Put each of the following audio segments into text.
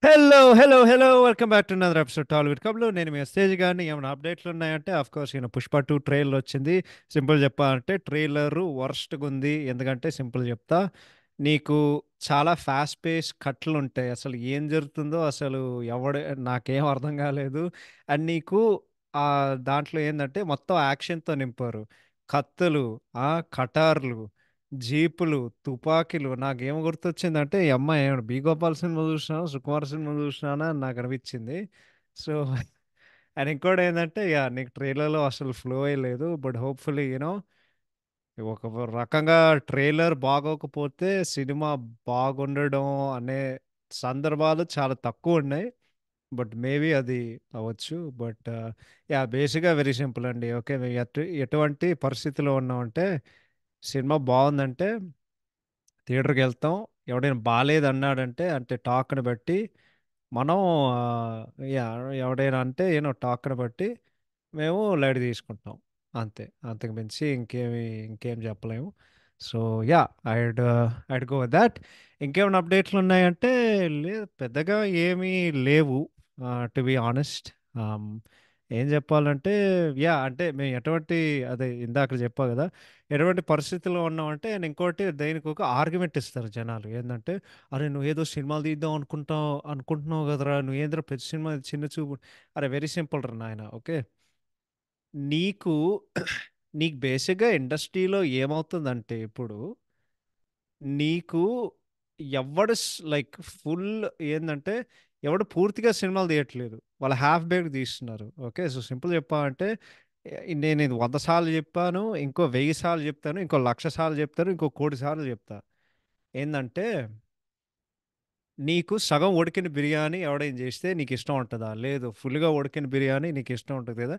Hello hello hello welcome back to another episode Tollywood కబ్లు. నేను మీ మెసేజ్ కానీ ఏమైనా అప్డేట్లు ఉన్నాయంటే ఆఫ్ కోర్స్ పుష్ప 2 ట్రైలర్ వచ్చింది. సింపుల్ చెప్పాలంటే ట్రైలర్ వర్స్ట్గా ఉంది. ఎందుకంటే సింపుల్ చెప్తా, నీకు చాలా ఫాస్ట్ పేస్ కట్లు ఉంటాయి. అసలు ఏం జరుగుతుందో అసలు ఎవడ నాకేం అర్థం కాలేదు. అండ్ నీకు ఆ దాంట్లో ఏంటంటే మొత్తం యాక్షన్తో నింపారు. కత్తులు, కటార్లు, జీపులు, తుపాకీలు. నాకేం గుర్తొచ్చిందంటే ఈ అమ్మాయి ఏమన్నా బి గోపాల్ సినిమా చూసినా, సుకుమార్ సినిమా చూసినానా అని నాకు అనిపించింది. సో అండ్ ఇంకోటి ఏంటంటే ఇక నీకు ట్రైలర్లో అసలు ఫ్లో లేదు. బట్ హోప్ఫుల్లీ ఒక రకంగా ట్రైలర్ బాగోకపోతే సినిమా బాగుండడం అనే సందర్భాలు చాలా తక్కువ ఉన్నాయి. బట్ మేబీ అది అవ్వచ్చు. బట్ బేసిక్గా వెరీ సింపుల్ అండి. ఓకే, మేము ఎటువంటి పరిస్థితిలో ఉన్నామంటే సినిమా బాగుందంటే థియేటర్కి వెళ్తాం. ఎవడైనా బాగాలేదు అన్నాడంటే అంటే టాక్ని బట్టి మనం ఆ, యా ఎవడైనా అంటే టాక్ని బట్టి మేము లైట్ తీసుకుంటాం. అంతే, అంతకు మించి ఇంకేం చెప్పలేము. So yeah I'd I'd go with that. ఇంకేమైనా అప్డేట్లు ఉన్నాయంటే లేదు, పెద్దగా ఏమీ లేవు. టు బి ఆనెస్ట్, ఏం చెప్పాలంటే అంటే మేము ఎటువంటి అదే ఇందాక చెప్పా కదా, ఎటువంటి పరిస్థితుల్లో ఉన్నామంటే నేను ఇంకోటి దేనికి ఒక ఆర్గ్యుమెంట్ ఇస్తారు జనాలు. ఏంటంటే అరే నువ్వు ఏదో సినిమాలు తీద్దాం అనుకుంటున్నావు కదరా, నువ్వు ఏంద్రా ప్రతి సినిమా చిన్న చూపు. అరే వెరీ సింపుల్ రా నాయన. ఓకే, నీకు నీకు బేసిక్గా ఇండస్ట్రీలో ఏమవుతుందంటే ఇప్పుడు నీకు ఎవడు లైక్ ఫుల్ ఏంటంటే ఎవడు పూర్తిగా సినిమాలు తీయట్లేదు, వాళ్ళు హాఫ్ బేక్ తీస్తున్నారు. ఓకే, సో సింపుల్ చెప్పాలంటే నేను ఇది 100 సార్లు చెప్పాను, ఇంకో 1000 సార్లు చెప్తాను, ఇంకో 1,00,000 సార్లు చెప్తాను, ఇంకో 1,00,00,000 సార్లు చెప్తా. ఏంటంటే నీకు సగం ఉడికిన బిర్యానీ ఎవడైనా చేస్తే నీకు ఇష్టం ఉంటుందా? లేదు. ఫుల్గా ఉడికిన బిర్యానీ నీకు ఇష్టం ఉంటుంది కదా.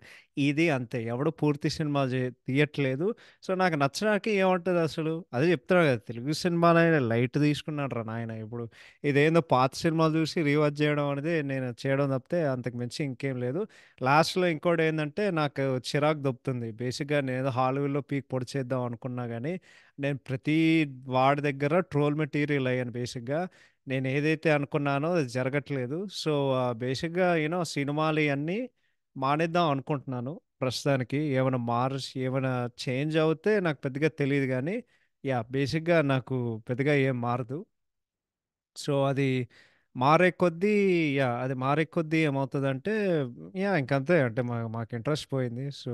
ఇది అంతే, ఎవడు పూర్తి సినిమా తీయట్లేదు. సో నాకు నచ్చడానికి ఏముంటుంది అసలు? అదే చెప్తున్నాడు కదా, తెలుగు సినిమాలైనా లైట్ తీసుకున్నాడు రా నాయన. ఇప్పుడు ఇదేందో పాత సినిమాలు చూసి రివాజ్ చేయడం అనేది నేను చేయడం తప్పితే అంతకు మించి ఇంకేం లేదు. లాస్ట్లో ఇంకోటి ఏంటంటే నాకు చిరాకు దొబ్బుతుంది. బేసిక్గా నేను ఏదో హాలీవుడ్లో పీక్ పొడి చేద్దాం అనుకున్నా కానీ నేను ప్రతి వాడి దగ్గర ట్రోల్ మెటీరియల్ అయ్యాను బేసిక్గా. నేను ఏదైతే అనుకున్నానో అది జరగట్లేదు. సో బేసిక్గా సినిమాలు ఇవన్నీ మానేద్దాం అనుకుంటున్నాను ప్రస్తుతానికి. ఏమైనా మార్చి ఏమైనా చేంజ్ అవుతే నాకు పెద్దగా తెలియదు కానీ బేసిక్గా నాకు పెద్దగా ఏం మారదు. సో అది మారే కొద్దీ అది మారే కొద్దీ ఏమవుతుందంటే ఇంకంతే. అంటే మాకు ఇంట్రెస్ట్ పోయింది. సో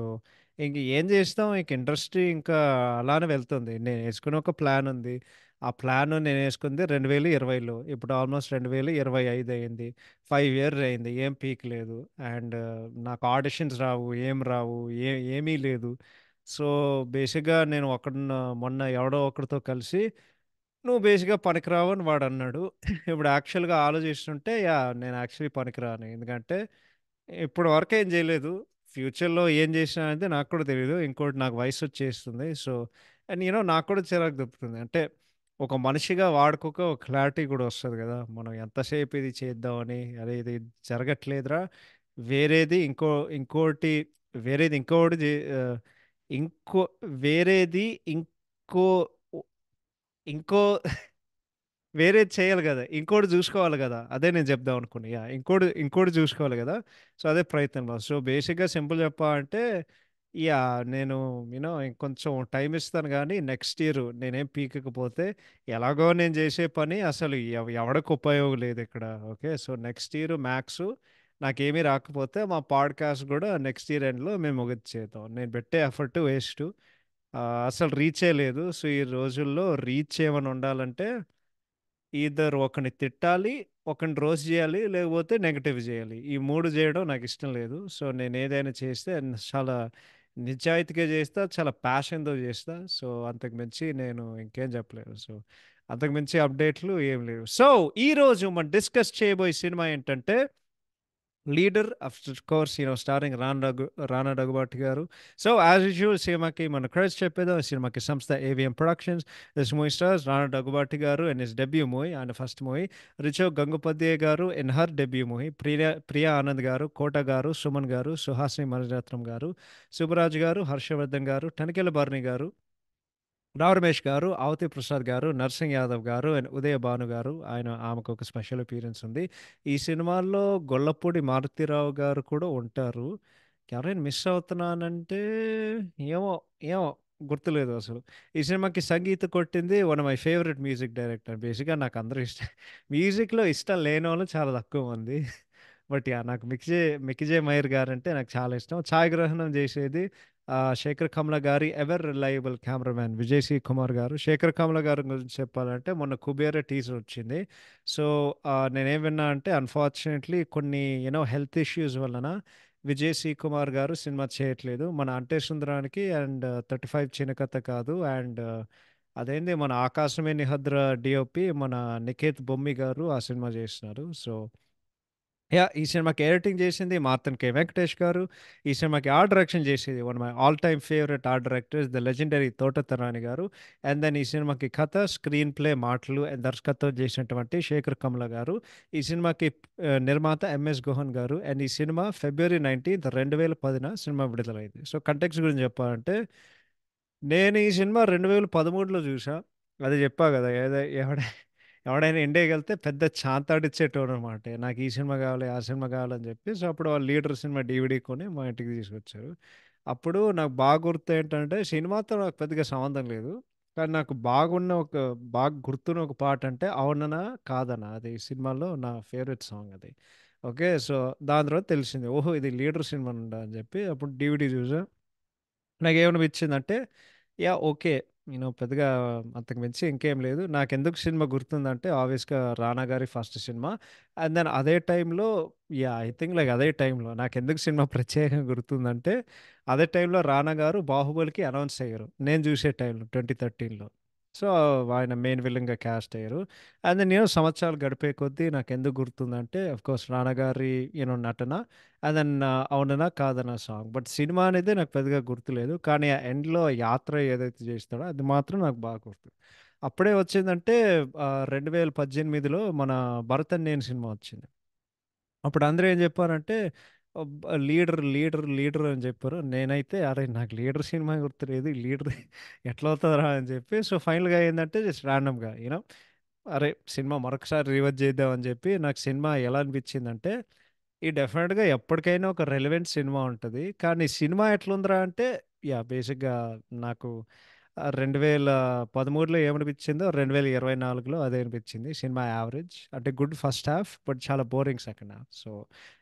ఇంక ఏం చేస్తాం, ఇంక ఇండస్ట్రీ ఇంకా అలానే వెళ్తుంది. నేను వేసుకున్న ఒక ప్లాన్ ఉంది. ఆ ప్లాన్ నేను వేసుకుంది 2020లో, ఇప్పుడు ఆల్మోస్ట్ 2025 అయింది. 5 ఇయర్స్ అయింది, ఏం పీక్ లేదు. అండ్ నాకు ఆడిషన్స్ రావు, ఏం రావు, ఏమీ లేదు. సో బేసిక్గా నేను మొన్న ఎవడో ఒకరితో కలిసి నువ్వు బేసిక్గా పనికిరావు అని వాడు అన్నాడు. ఇప్పుడు యాక్చువల్గా ఆలోచిస్తుంటే నేను యాక్చువల్లీ పనికిరాను. ఎందుకంటే ఇప్పుడు వరకు ఏం చేయలేదు. ఫ్యూచర్లో ఏం చేసినా అనేది నాకు కూడా తెలియదు. ఇంకోటి నాకు వయసు వచ్చేస్తుంది. సో అండ్ నాకు కూడా చిరాకు దొరుకుతుంది. అంటే ఒక మనిషిగా వాడుకోక ఒక క్లారిటీ కూడా వస్తుంది కదా, మనం ఎంతసేపు ఇది చేద్దామని. అదే ఇది జరగట్లేదురా, వేరేది ఇంకోటి, వేరేది ఇంకోటి ఇంకో వేరేది ఇంకో ఇంకో వేరేది చేయాలి కదా, ఇంకోటి చూసుకోవాలి కదా. అదే నేను చెప్దాం అనుకున్నా. ఇంకోటి చూసుకోవాలి కదా. సో అదే ప్రయత్నంలో. సో బేసిక్గా సింపుల్ చెప్పాలంటే యా నేను ఇంకొంచెం టైం ఇస్తాను కానీ నెక్స్ట్ ఇయర్ నేనేం పీకకపోతే ఎలాగో నేను చేసే పని అసలు ఎవడికి ఉపయోగం లేదు ఇక్కడ. Okay, so next year maths నాకేమీ రాకపోతే మా పాడ్కాస్ట్ కూడా నెక్స్ట్ ఇయర్ ఎండ్లో మేము ముగించేద్దాం. నేను పెట్టే ఎఫర్ట్ వేస్ట్, అసలు రీచే లేదు. సో ఈ రోజుల్లో రీచ్ ఏమైనా ఉండాలంటే ఇద్దరు ఒకరిని తిట్టాలి, ఒకరిని రోస్ట్ చేయాలి, లేకపోతే నెగటివ్ చేయాలి. ఈ మూడు చేయడం నాకు ఇష్టం లేదు. సో నేను ఏదైనా చేస్తే చాలా నిజాయితీగా చేస్తా, చాలా ప్యాషన్తో చేస్తా. సో అంతకు మించి నేను ఇంకేం చెప్పలేను. సో అంతకు మించి అప్డేట్లు ఏం లేవు. సో ఈరోజు మనం డిస్కస్ చేయబోయే సినిమా ఏంటంటే leader. Of course starring Rana Daggubati garu. So as usual సినిమాకి మన క్రెడిట్స్ చెప్పేద్దాం. ఈ సినిమాకి సంస్థ AVM productions. This movie stars Rana Daggubati garu in his debut movie, ఆయన first movie. Richa Gangopadhyay garu in her debut movie. Priya Anand garu, Kota గారు, సుమన్ గారు, సుహాసిని మణిరత్నం గారు, సుబ్బరాజు గారు, హర్షవర్ధన్ గారు, టనికెల భరణి గారు, రావు రమేష్ గారు, అవతి ప్రసాద్ గారు, నర్సింగ్ యాదవ్ గారు అండ్ ఉదయ భాను గారు. ఆమెకు ఒక స్పెషల్ అపియరెన్స్ ఉంది. ఈ సినిమాల్లో గొల్లపూడి మారుతీరావు గారు కూడా ఉంటారు. ఎవరైనా మిస్ అవుతున్నానంటే ఏమో ఏమో గుర్తులేదు అసలు. ఈ సినిమాకి సంగీతం కొట్టింది one of my favourite music director. బేసిక్‌గా నాకు అందరూ ఇష్టం. మ్యూజిక్‌లో ఇష్టం లేనోళ్ళు చాలా తక్కువ మంది. But yeah! నాకు 'మిక్కీ జె మయర్' గారంటే నాకు చాలా ఇష్టం. ఛాయాగ్రహణం చేసేది శేఖర్ కమ్ల గారి ever reliable cameraman Vijay C Kumar గారు. శేఖర్ కమ్ల గారి గురించి చెప్పాలంటే మొన్న 'కుబేర' టీజర్ వచ్చింది. సో, నేనేం విన్నా అంటే అన్‌ఫార్చునేట్‌లీ కొన్ని హెల్త్ ఇష్యూస్ వలన విజయ్ సి కుమార్ గారు సినిమా చేయట్లేదు. మన 'అంటే సుందరానికి' అండ్ 35 చినకథ కాదు అండ్ అదేంది మన 'ఆకాశమే నిహద్ర' డీఓపీ మన నిఖిత్ బొమ్మి గారు ఆ సినిమా చేస్తున్నారు. So yeah! ఈ సినిమాకి ఎడిటింగ్ చేసింది మార్తన్ కె. వెంకటేష్ గారు. ఈ సినిమాకి ఆర్ట్ డైరెక్షన్ చేసేది one my all time favourite art directors the legendary Thotatharani garu. And then ఈ సినిమాకి కథ, స్క్రీన్ ప్లే, మాటలు అండ్ దర్శకత్వం చేసినటువంటి శేఖర్ కమ్ల గారు. ఈ సినిమాకి నిర్మాత ఎంఎస్ గుహన్ గారు. అండ్ ఈ సినిమా ఫిబ్రవరి 19 2010 సినిమా విడుదలైంది. సో, కంటెక్స్ట్ గురించి చెప్పాలంటే నేను ఈ సినిమా 2013లో చూసా. అదే చెప్పా గదా! ఎవడైనా ఇండియాకెళ్తే పెద్ద చాంతాడిచ్చేటోడనమాట. నాకు ఈ సినిమా కావాలి, ఆ సినిమా కావాలని చెప్పి. సో, అప్పుడు వాళ్ళు 'లీడర్' సినిమా డీవీడీ కొని మా ఇంటికి తీసుకొచ్చారు. అప్పుడు నాకు బాగా గుర్తేంటంటే సినిమాతో నాకు పెద్దగా సంబంధం లేదు. కానీ నాకు బాగా గుర్తున్న ఒక పాటంటే 'అవుననా కాదనా' అది సినిమాలో నా ఫేవరెట్ సాంగ్ అది. ఓకే. సో, దాని తర్వాత తెలిసింది. ఓహో! ఇది 'లీడర్' సినిమా నుండా అని చెప్పి అప్పుడు డీవీడీ చూసా. నాకేమనిపించిందంటే, యాహ్! ఓకే. పెద్దగా అంతకు మించి ఇంకేం లేదు. నాకెందుకు సినిమా గుర్తుందంటే, ఆబ్వియస్‌గా 'రానా' గారి ఫస్ట్ సినిమా. అండ్ దెన్ అదే టైంలో యాహ్! ఐ థింక్ లైక్ అదే టైంలో నాకెందుకు సినిమా ప్రత్యేకంగా గుర్తుందంటే, అదే టైంలో 'రానా' గారు 'బాహుబలికి' అనౌన్స్ అయ్యారు. నేను చూసే టైంలో 2013లో. సో, ఆయన మెయిన్ విలన్‌గా క్యాస్ట్ అయ్యారు. అండ్ దెన్ సంవత్సరాలు గడిపే కొద్దీ నాకెందుకు గుర్తుందంటే, ఆఫ్‌కోర్స్ 'రానా' గారి నటన అండ్ దెన్ 'అవుననా కాదనా' సాంగ్. బట్ సినిమా అనేది నాకు పెద్దగా గుర్తులేదు. కానీ ఆ ఎండ్‌లో యాత్ర ఏదైతే చేస్తాడో అది మాత్రం నాకు బాగా గుర్తు. అప్పుడే వచ్చిందంటే 2018లో మన 'భరత్ అనే నేను' సినిమా వచ్చింది. అప్పుడు అందరూ ఏం చెప్పారంటే లీడర్ అని చెప్పారు. నేనైతే అరే! నాకు 'లీడర్' సినిమా గుర్తులేదు. ఈ 'లీడర్' ఎట్లా అవుతదిరా అని చెప్పి సో, ఫైనల్‌గా ఏందంటే జస్ట్ రాండమ్‌గా అరే! సినిమా మరొకసారి రివైజ్ చేద్దాం అని చెప్పి నాకు సినిమా ఎలా అనిపించిందంటే ఈ డెఫినెట్‌గా ఎప్పటికైనా ఒక రెలెవెంట్ సినిమా ఉంటది. కానీ సినిమా ఎట్లుందిరా అంటే యాహ్! బేసిక్‌గా నాకు 2013లో ఏమనిపించిందో 2024లో అదే అనిపించింది. Cinema average. అంటే గుడ్ ఫస్ట్ హాఫ్ బట్ చాలా boring second half. So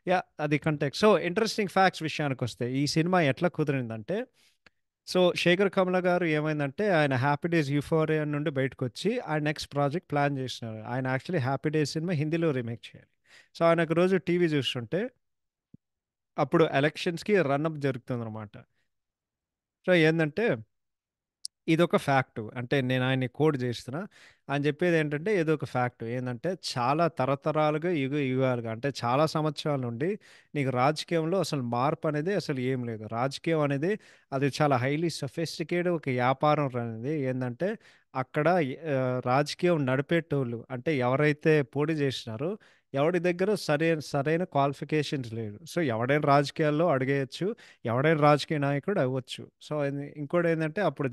yeah! అది కంటెక్స్ట్. సో ఇంట్రెస్టింగ్ ఫ్యాక్ట్స్ విషయానికొస్తే ఈ సినిమా ఎట్లా కుదిరిందంటే సో 'శేఖర్ కమ్ల' గారు ఏమైందంటే ఆయన 'హ్యాపీ డేస్ యూఫోరియా' నుండి బయటకొచ్చి ఆయన నెక్స్ట్ ప్రాజెక్ట్ ప్లాన్ చేసినారు. ఆయన యాక్చువల్లీ 'హ్యాపీ డేస్' సినిమా హిందీలో రీమేక్ చేయాలి. సో ఆయన ఒక రోజు టీవీ చూస్తుంటే అప్పుడు ఎలక్షన్స్‌కి రన్ అప్ జరుగుతుందనమాట. సో, ఏందంటే ఇదొక ఫ్యాక్టు. అంటే నేను ఆయన్ని కోట్ చేస్తున్నా. ఆయన చెప్పేదేంటంటే ఏదో ఒక ఫ్యాక్ట్. ఏందంటే చాలా తరతరాలుగా, యుగాలుగా అంటే చాలా సంవత్సరాల నుండి నీకు రాజకీయంలో అసలు మార్పనేది అసలు ఏం లేదు. రాజకీయం అనేది అది చాలా హైలీ సఫిస్టికేటెడ్ ఒక వ్యాపారం అనేది ఏందంటే అక్కడ రాజకీయం నడిపేటోళ్ళు అంటే ఎవరైతే పోటీ చేసినారో ఎవడి దగ్గర సరైన క్వాలిఫికేషన్స్ లేదు. సో, ఎవడైనా రాజకీయాల్లో అడుగేయొచ్చు. ఎవడైనా రాజకీయ నాయకుడు అవ్వచ్చు. సో, ఇంకోటేందంటే అప్పుడు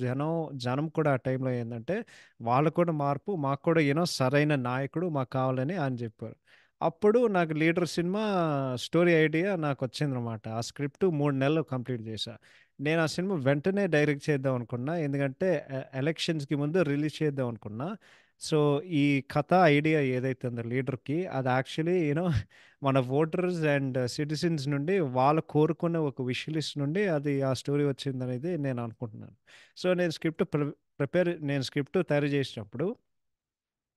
జనం కూడా ఆ టైంలో ఏందంటే, వాళ్ళు కూడా మార్పు, మాకు కూడా సరైన నాయకుడు మాకు కావాలని ఆయన జెప్పారు. అప్పుడు నాకు 'లీడర్' సినిమా స్టోరీ ఐడియా నాకొచ్చిందనమాట. ఆ స్క్రిప్ట్ 3 నెలల్లో కంప్లీట్ జేశా. నేను ఆ సినిమా వెంటనే డైరెక్ట్ చేద్దాం అనుకున్నా. ఎందుకంటే ఎలక్షన్స్‌కి ముందు రిలీజ్ చేద్దాం అనుకున్నా. సో, ఈ కథ ఐడియా ఏదైతే ఉందో 'లీడర్‌కి' అది యాక్చువల్లీ మన వోటర్స్ అండ్ సిటిజన్స్ నుండి వాళ్ళు కోరుకున్న ఒక విష్ లిస్ట్ నుండి అది ఆ స్టోరీ వచ్చిందనేది నేను అనుకుంటున్నాను. సో, నేను స్క్రిప్ట్ తయారు చేసినప్పుడు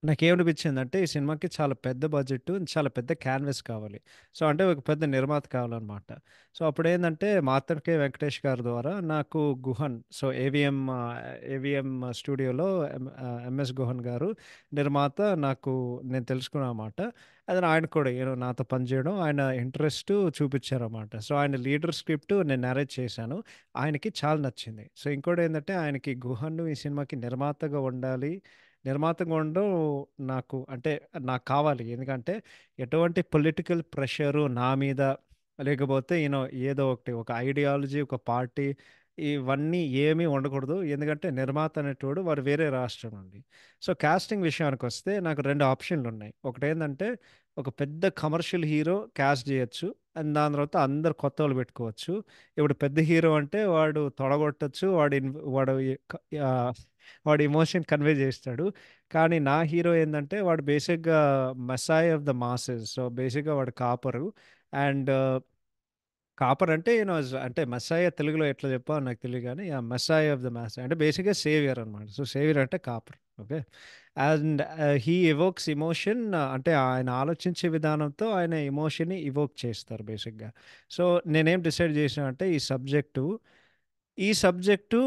నాకేమనిపించిందంటే ఈ సినిమాకి చాలా పెద్ద బడ్జెట్, చాలా పెద్ద క్యాన్వాస్ కావాలి. సో, అంటే ఒక పెద్ద నిర్మాత కావాలనమాట. సో, అప్పుడేందంటే మార్తండ్ వెంకటేష్ గారి ద్వారా నాకు గుహన్ సో, ఏవిఎం స్టూడియోలో ఎంఎస్ గుహన్ గారు నిర్మాత నేను తెలుసుకున్నాననమాట. అది ఆయన కూడా నాతో పనిచేయడం ఆయన ఇంట్రెస్ట్ చూపిచ్చారనమాట. సో, ఆయన లీడర్ స్క్రిప్ట్ నేను నరేట్ చేశాను. ఆయనకి చాలా నచ్చింది. సో, ఇంకోటేందంటే ఆయనకి గుహన్ ఈ సినిమాకి నిర్మాతగా ఉండాలి. నిర్మాతగా ఉండడం అంటే నాకు కావాలి. ఎందుకంటే ఎటువంటి పొలిటికల్ ప్రెషరు నా మీద లేకపోతే ఏదో ఒకటి ఒక ఐడియాలజీ, ఒక పార్టీ ఇవన్నీ ఏమీ ఉండకూడదు. ఎందుకంటే నిర్మాత అనేటోడు వాడు వేరే రాష్ట్రం అండి. సో, కాస్టింగ్ విషయానికొస్తే నాకు 2 ఆప్షన్‌లున్నాయి. ఒకటేందంటే ఒక పెద్ద కమర్షియల్ హీరో కాస్ట్ జేయొచ్చు. అండ్ దాని తర్వాత అందరు కొత్తోళ్ళు పెట్టుకోవచ్చు. ఇప్పుడు పెద్ద హీరో అంటే వాడు తొడగొట్టొచ్చు. వాడు ఎ క ఆహ్, వాడు ఎమోషన్ కన్వే జేస్తాడు. కానీ నా హీరో ఏందంటే వాడు బేసిక్‌గా మెస్సాయ్ ఆఫ్ ద మాసెస్. సో, బేసిక్‌గా వాడు కాపరు. అండ్ కాపర్ అంటే అంటే మెస్సాయ తెలుగులో ఎట్లా చెప్పాలో నాకు తెలియదు గానీ, మెస్సాయ ఆఫ్ ద మాస్ అంటే బేసిక్‌గా సేవియర్ అనమాట. సో, సేవియర్ అంటే copper. Okay. And he evokes emotion అంటే ఆయన ఆలోచించే విధానంతో ఆయన ఎమోషన్‌ని ఎవోక్ చేస్తారు బేసిక్‌గా. సో, నేనేం డిసైడ్ చేశానంటే ఈ సబ్జెక్టు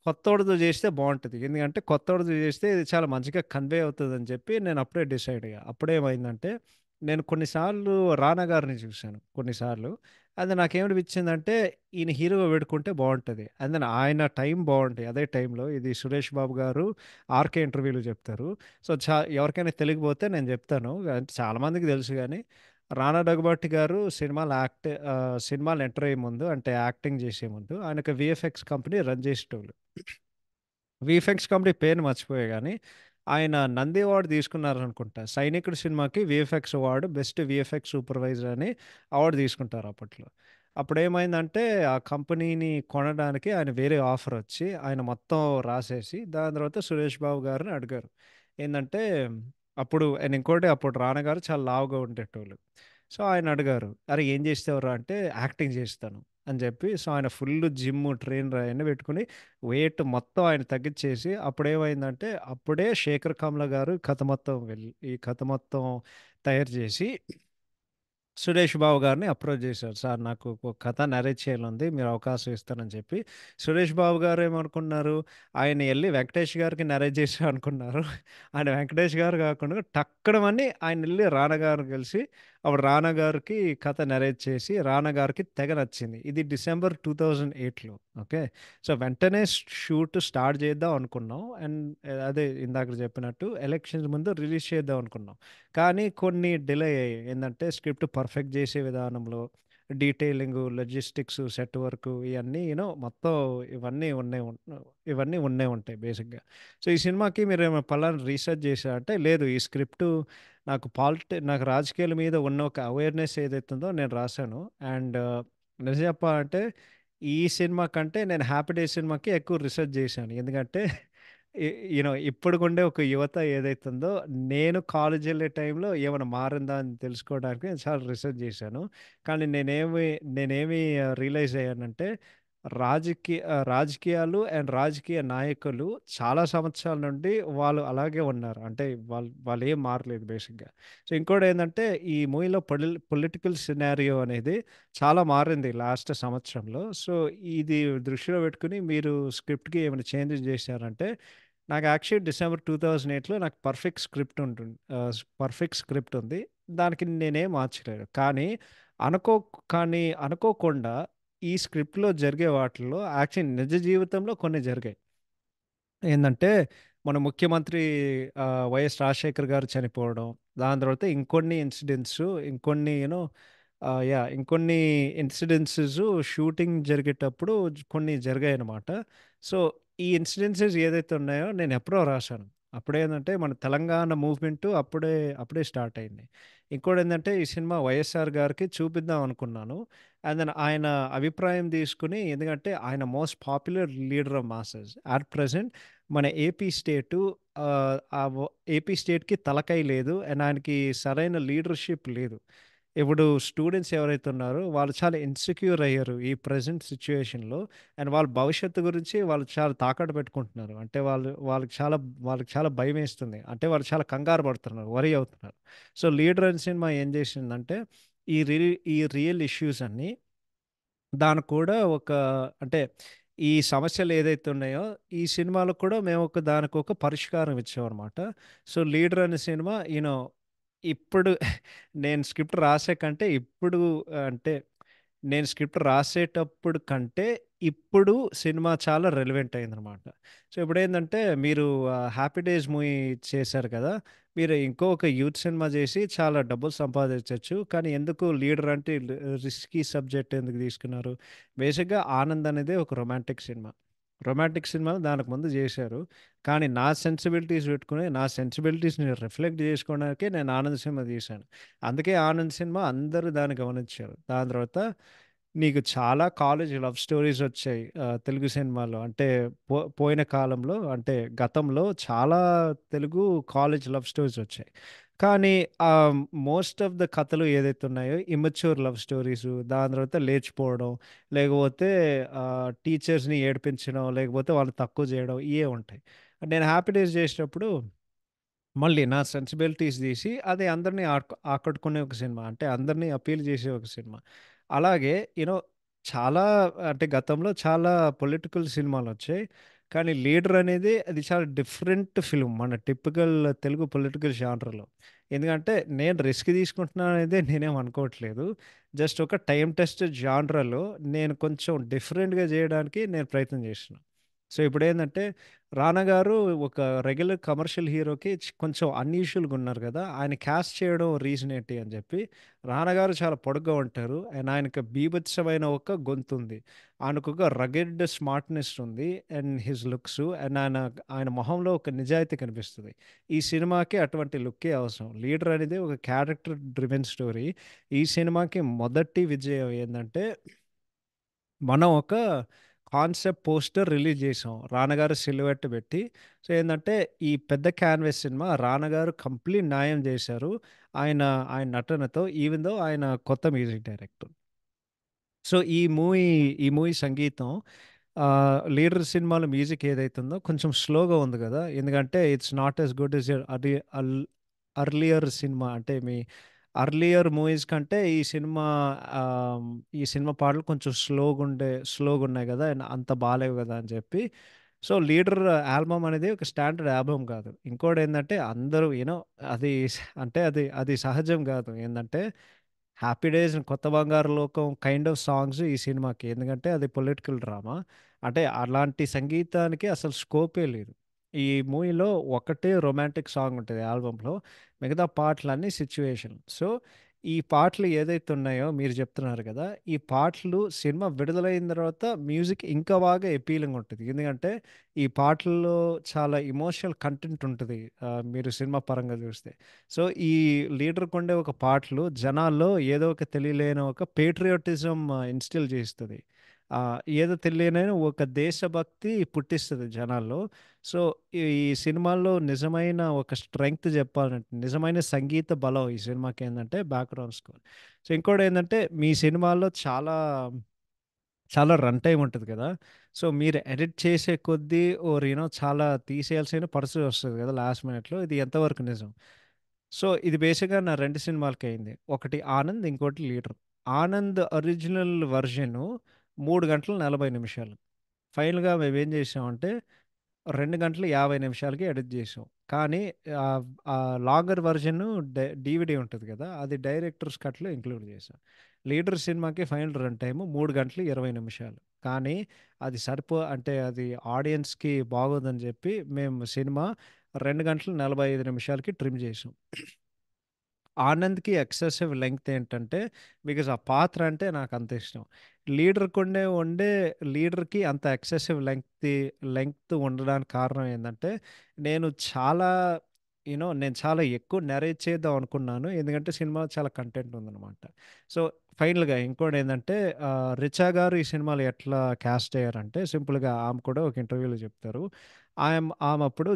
కొత్తోడితో చేస్తే బావుంటది. ఎందుకంటే కొత్తోడితో చేస్తే ఇది చాలా మంచిగా కన్వే అవుతదని చెప్పి నేను అప్పుడే డిసైడ్ అయ్యా. అప్పుడేమైందంటే నేను కొన్ని సార్లు 'రానా' గారిని చూసాను కొన్నిసార్లు. అది నాకేమనిపించిందంటే ఈయన హీరోగా పెట్టుకుంటే బావుంటది. అండ్ దెన్ ఆయన టైం బావుంటాయి. అదే టైంలో ఇది 'సురేష్ బాబు' గారు 'ఆర్‌కే' ఇంటర్వ్యూలో చెప్తారు. సో, ఎవరికైనా తెలియకపోతే నేను చెప్తాను. అంటే చాలా మందికి తెలుసు గానీ 'రానా దగ్గుబాటి' గారు సినిమాలు ఎంటర్ అయ్యే ముందు అంటే యాక్టింగ్ చేసే ముందు ఆయనొక వీఎఫ్ఎక్స్ కంపెనీ రన్ చేసేటోళ్ళు. వీఎఫ్ఎక్స్ కంపెనీ పేరు మర్చిపోయా గానీ, ఆయన నంది అవార్డ్ తీసుకున్నారనుకుంటా. 'సైనికుడు' సినిమాకి VFX award best VFX supervisor అని అవార్డ్ తీసుకుంటారు అప్పట్లో. అప్పుడేమైందంటే ఆ కంపెనీని కొనడానికి ఆయన వేరే ఆఫరొచ్చి ఆయన మొత్తం రాసేసి దాని తర్వాత సురేష్ బాబు గారిని అడిగారు. ఏందంటే అప్పుడు 'రానా' గారు చాలా లావుగా ఉండేటోళ్ళు. సో, ఆయన అడిగారు, "అరె! ఏం చేస్తావురా?" అంటే యాక్టింగ్ చేస్తాను అని చెప్పి సో, ఆయన ఫుల్లు జిమ్, ట్రైనర్ అయన్నీ పెట్టుకొని వెయిట్ మొత్తం ఆయన తగ్గిచ్చేసి అప్పుడేమైందంటే, అప్పుడే 'శేఖర్ కమ్ల' గారు ఈ కథ మొత్తం తయారు జేసి 'సురేష్ బాబు' గారిని అప్రోచ్ చేశారు. సార్ నాకు ఒక కథ నరేట్ చేయాలంది. మీరు అవకాశం ఇస్తారని చెప్పి. సురేష్ బాబు గారు ఏమనుకున్నారు, ఆయన ఎళ్లి వెంకటేష్ గారికి నరేట్ చేశా అనుకున్నారు. ఆయన వెంకటేష్ గారు కాకుండా టక్కడమని ఆయనెళ్లి రానా గారిని కలిసి, అప్పుడు రానా గారికి కథ నరేట్ చేసి, రానా గారికి తెగ నచ్చింది. ఇది డిసెంబర్ 2008లో ఓకే. సో, వెంటనే షూట్ స్టార్ట్ చేద్దాం అనుకున్నాం. అండ్ అదే ఇందాక చెప్పినట్టు ఎలక్షన్స్ ముందు రిలీజ్ చేద్దాం అనుకున్నాం. కానీ కొన్ని డిలే అయ్యాయి. ఏందంటే స్క్రిప్ట్ పర్ఫెక్ట్ చేసే విధానంలో డీటెయిలింగు, లాజిస్టిక్స్, సెట్ వర్కు ఇయన్నీ మొత్తం ఇవన్నీ ఇవన్నీ ఉండే ఉంటాయి బేసిక్‌గా. సో, ఈ సినిమాకి మీరేమైనా పలానా రీసెర్చ్ చేశారా అంటే, లేదు ఈ స్క్రిప్టు నాకు రాజకీయాల మీద ఉన్న ఒక అవేర్‌నెస్ ఏదైతుందో నేను రాసాను. అండ్ నిజం చెప్పాలంటే ఈ సినిమా కంటే నేను 'హ్యాపీ డేస్' సినిమాకి ఎక్కువ రిసర్చ్ చేశాను. ఎందుకంటే ఇ ఇప్పుడుకుండే ఒక యువత ఏదైతుందో, నేను కాలేజెళ్ళే టైంలో ఏమైనా మారిందా అని తెలుసుకోవడానికి నేను చాలా రిసర్చ్ చేశాను. కానీ నేనేమి రియలైజ్ అయ్యానంటే, రాజకీయాలు అండ్ రాజకీయ నాయకులు చాలా సంవత్సరాల నుండి వాళ్ళు అలాగే ఉన్నారు. అంటే వాళ్ళేం మారలేదు బేసిక్‌గా. సో, ఇంకోటేందంటే, ఈ మూవీలో పొలిటికల్ సినారియో అనేది చాలా మారింది లాస్ట్ సంవత్సరంలో. సో, ఇది దృష్టిలో పెట్టుకొని మీరు స్క్రిప్ట్‌కి ఏమైనా చేంజెస్ చేశారంటే నాకు యాక్చువల్లీ డిసెంబర్ 2008లో నాకు పర్ఫెక్ట్ స్క్రిప్ట్ ఉంది. దానికి నేనేం మార్చలేదు. కానీ అనుకోకుండా ఈ స్క్రిప్ట్‌లో జరిగే వాటిల్లో యాక్చువల్లీ నిజ జీవితంలో కొన్ని జరిగాయి. ఏందంటే, మన ముఖ్యమంత్రి వైఎస్ రాజశేఖర్ గారు చనిపోవడం, దాని తర్వాత ఇంకొన్ని ఇన్సిడెన్సెసు షూటింగ్ జరిగేటప్పుడు కొన్ని జరిగాయనమాట. సో, ఈ ఇన్సిడెన్సెస్ ఏదైతే ఉన్నాయో నేనెప్పుడో రాశాను. అప్పుడేందంటే, మన తెలంగాణ మూవ్‌మెంటు అప్పుడే స్టార్ట్ అయింది. ఇంకోటేందంటే, ఈ సినిమా వైఎస్ఆర్ గారికి చూపిద్దాం అనుకున్నాను. అండ్ దెన్ ఆయన అభిప్రాయం తీసుకొని ఎందుకంటే, ఆయన most popular leader of masses. At present మన ఏపీ స్టేట్‌కి తలకాయ లేదు. అండ్ ఆయనకి సరైన లీడర్‌షిప్ లేదు. ఇప్పుడు స్టూడెంట్స్ ఎవరైతే ఉన్నారో వాళ్ళు చాలా ఇన్‌సెక్యూర్ అయ్యారు ఈ ప్రెజెంట్ సిట్యుయేషన్‌లో. అండ్ వాళ్ళ భవిష్యత్తు గురించి వాళ్ళు చాలా తాకట్టు పెట్టుకుంటున్నారు. అంటే వాళ్ళకి చాలా భయమేస్తుంది. అంటే వాళ్ళు చాలా కంగారు పడుతున్నారు. వరీ అవుతున్నారు. సో, 'లీడర్' అనే సినిమా ఏం చేసిందంటే ఈ రియల్ ఇష్యూస్ అన్నీ దానికి కూడా అంటే ఈ సమస్యలు ఏదైతే ఉన్నాయో, ఈ సినిమాలో కూడా దానికొక పరిష్కారం ఇచ్చామనమాట. సో, 'లీడర్' అనే సినిమా ఇప్పుడు నేను స్క్రిప్ట్ రాసే కంటే ఇప్పుడు అంటే నేను స్క్రిప్ట్ రాసేటప్పుడు కంటే, ఇప్పుడు సినిమా చాలా రెలెవెంట్ అయిందనమాట. సో, ఇప్పుడేందంటే మీరు 'హ్యాపీ డేస్' మూవీ చేశారు కదా! మీరు ఇంకొక యూత్ సినిమా చేసి చాలా డబ్బులు సంపాదించొచ్చు. కానీ ఎందుకు లీడర్ అంటే రిస్కీ సబ్జెక్ట్ ఎందుకు తీసుకున్నారు? బేసిక్‌గా 'ఆనంద్' అనేది ఒక రొమాంటిక్ సినిమా. రొమాంటిక్ సినిమాలు దానికి ముందు చేశారు. కానీ నా సెన్సిబిలిటీస్ పెట్టుకొని, నా సెన్సిబిలిటీస్‌ని రిఫ్లెక్ట్ చేసుకోవడానికే నేను 'ఆనంద్' సినిమా తీశాను. అందుకే 'ఆనంద్' సినిమా అందరూ దాన్ని గమనించారు. దాని తర్వాత నీకు చాలా కాలేజ్ లవ్ స్టోరీస్ వచ్చాయి తెలుగు సినిమాలో. అంటే పోయిన కాలంలో అంటే గతంలో చాలా తెలుగు కాలేజ్ లవ్ స్టోరీస్ వచ్చాయి. కానీ మోస్ట్ ఆఫ్ ద కథలు ఏదైతే ఉన్నాయో ఇమ్మెచ్యూర్ లవ్ స్టోరీసు, దాని తర్వాత లేచిపోవడం, లేకపోతే టీచర్స్‌ని ఏడిపించడం, లేకపోతే వాళ్ళని తక్కువ చేయడం ఇయే ఉంటాయి. నేను 'హ్యాపీ డేస్' చేసేటప్పుడు మళ్ళీ నా సెన్సిబిలిటీస్ తీసి అది అందరిని ఆకట్టుకునే ఒక సినిమా. అంటే అందరిని అప్పీల్ చేసే ఒక సినిమా. అలాగే చాలా అంటే గతంలో చాలా పొలిటికల్ సినిమాలొచ్చాయి. కానీ 'లీడర్' అనేది అది చాలా డిఫరెంట్ ఫిల్మ్ మన టిపికల్ తెలుగు పొలిటికల్ జానర్‌లో. ఎందుకంటే నేను రిస్క్ తీసుకుంటున్నాననేదే నేనేం అనుకోవట్లేదు. జస్ట్ ఒక టైమ్ టెస్టెడ్ జానర్‌లో నేను కొంచెం డిఫరెంట్‌గా చేయడానికి నేను ప్రయత్నం చేస్తున్నా. సో, ఇప్పుడేందంటే 'రానా' గారు ఒక రెగ్యులర్ కమర్షియల్ హీరోకి కొంచెం అన్‌యూజువల్‌గా ఉన్నారు గదా! ఆయన క్యాస్ట్ చేయడం రీజన్ ఏంటి అని జెప్పి, 'రానా' గారు చాలా పొడుగ్గా ఉంటారు. అండ్ ఆయనకి బీభత్సమైన ఒక గొంతుంది. ఆయనకొక రగెడ్ స్మార్ట్‌నెస్ ఉంది. అండ్ హిస్ లుక్స్ అండ్ ఆయన మొహంలో ఒక నిజాయితీ కనిపిస్తది. ఈ సినిమాకి అటువంటి లుక్కే అవసరం. 'లీడర్' అనేది ఒక క్యారెక్టర్ డ్రివెన్ స్టోరీ. ఈ సినిమాకి మొదటి విజయం ఏందంటే మనం ఒక కాన్సెప్ట్ పోస్టర్ రిలీజ్ చేసాం. 'రానగారు' సిలువెట్ పెట్టి. సో, ఏందంటే ఈ పెద్ద క్యాన్వాస్ సినిమా 'రానగారు' కంప్లీట్ న్యాయం చేశారు. ఆయన ఆయన నటనతో ఈవెన్ దో ఆయన కొత్త మ్యూజిక్ డైరెక్టర్. సో, ఈ మూవీ సంగీతం 'లీడర్' సినిమాలో మ్యూజిక్ ఏదైతుందో కొంచెం స్లోగా ఉంది గదా! ఎందుకంటే it's not as good as your earlier cinema. అంటే మీ అర్లియర్ మూవీస్ కంటే ఆహ్, ఈ సినిమా పాటలు కొంచెం స్లోగున్నాయి గదా! అండ్ అంత బాలేవు గదా! అని చెప్పి సో, 'లీడర్' ఆల్బమ్ అనేది ఒక స్టాండర్డ్ ఆల్బమ్ కాదు. ఇంకోటేందంటే అందరూ అది అంటే అది సహజం గాదు. ఏందంటే 'హ్యాపీ డేస్' 'కొత్త బంగారు లోకం' కైండ్ ఆఫ్ సాంగ్స్ ఈ సినిమాకి. ఎందుకంటే అది పొలిటికల్ డ్రామా. అంటే అలాంటి సంగీతానికి అసలు స్కోపే లేదు. ఈ మూవీలో ఒకటే రొమాంటిక్ సాంగ్ ఉంటది ఆల్బమ్‌లో. మిగతా పాటలన్నీ సిట్యుయేషన్. సో, ఈ పాటలు ఏదైతే ఉన్నాయో మీరు చెప్తున్నారు కదా! ఈ పాటలు సినిమా విడుదలైన తర్వాత మ్యూజిక్ ఇంకా బాగా అపీలింగ్ ఉంటది. ఎందుకంటే ఈ పాటల్లో చాలా ఎమోషనల్ కంటెంట్ ఉంటది. మీరు సినిమా పరంగా చూస్తే. సో, ఈ లీడర్‌కుండే ఒక పాటలు జనాల్లో ఏదో ఒక తెలియలేని ఒక పేట్రియోటిజం ఇన్‌స్టిల్ చేస్తది. ఏదో తెలియని ఒక దేశభక్తి పుట్టిస్తది జనాల్లో. సో, ఈ సినిమాల్లో నిజమైన ఒక స్ట్రెంగ్త్ చెప్పాలంటే, నిజమైన సంగీత బలం ఈ సినిమాకేందంటే బ్యాక్‌గ్రౌండ్ స్కోర్. సో, ఇంకోటేందంటే మీ సినిమాల్లో చాలా చాలా రన్ టైమ్ ఉంటది కదా! సో, మీరు ఎడిట్ చేసే కొద్దీ చాలా తీసేయాల్సిన పరిస్థితి వస్తది కదా! లాస్ట్ మినిట్‌లో. ఇది ఎంతవరకు నిజం? సో, ఇది బేసిక్‌గా నా 2 సినిమాలకయింది. ఒకటి 'ఆనంద్' ఇంకోటి 'లీడర్.' 'ఆనంద్' ఒరిజినల్ వెర్షను 3 గంటల 40 నిమిషాలు. ఫైనల్‌గా మేమేం చేసామంటే 2 గంటల 50 నిమిషాలకి ఎడిట్ చేసాం. కానీ లాంగర్ వెర్షను డీవీడీ ఉంటది కదా! అది డైరెక్టర్స్ కట్‌లో ఇంక్లూడ్ చేసాం. 'లీడర్' సినిమాకి ఫైనల్ రన్ టైమ్ 3 గంటలు 20 నిమిషాలు. కానీ అది అంటే అది ఆడియన్స్‌కి బాగోదని చెప్పి మేము సినిమా 2 గంటల 45 నిమిషాలకి ట్రిమ్ చేసాం. 'ఆనంద్‌కి' ఎక్సెసివ్ లెంగ్త్ ఏంటంటే, బికాజ్ ఆ పాత్ర అంటే నాకంత ఇష్టం. ఉండే లీడర్‌కి అంత ఎక్సెసివ్ లెంగ్త్ ఉండడానికి కారణం ఏందంటే, నేను చాలా నేను చాలా ఎక్కువ నరేట్ చేద్దాం అనుకున్నాను. ఎందుకంటే సినిమా చాలా కంటెంట్ ఉందనమాట. సో, ఫైనల్‌గా ఇంకోటేందంటే 'రిచా' గారు ఈ సినిమాలో ఎట్లా కాస్ట్ అయ్యారంటే, సింపుల్‌గా ఆమె కూడా ఒక ఇంటర్వ్యూలో చెప్తారు. ఆమప్పుడు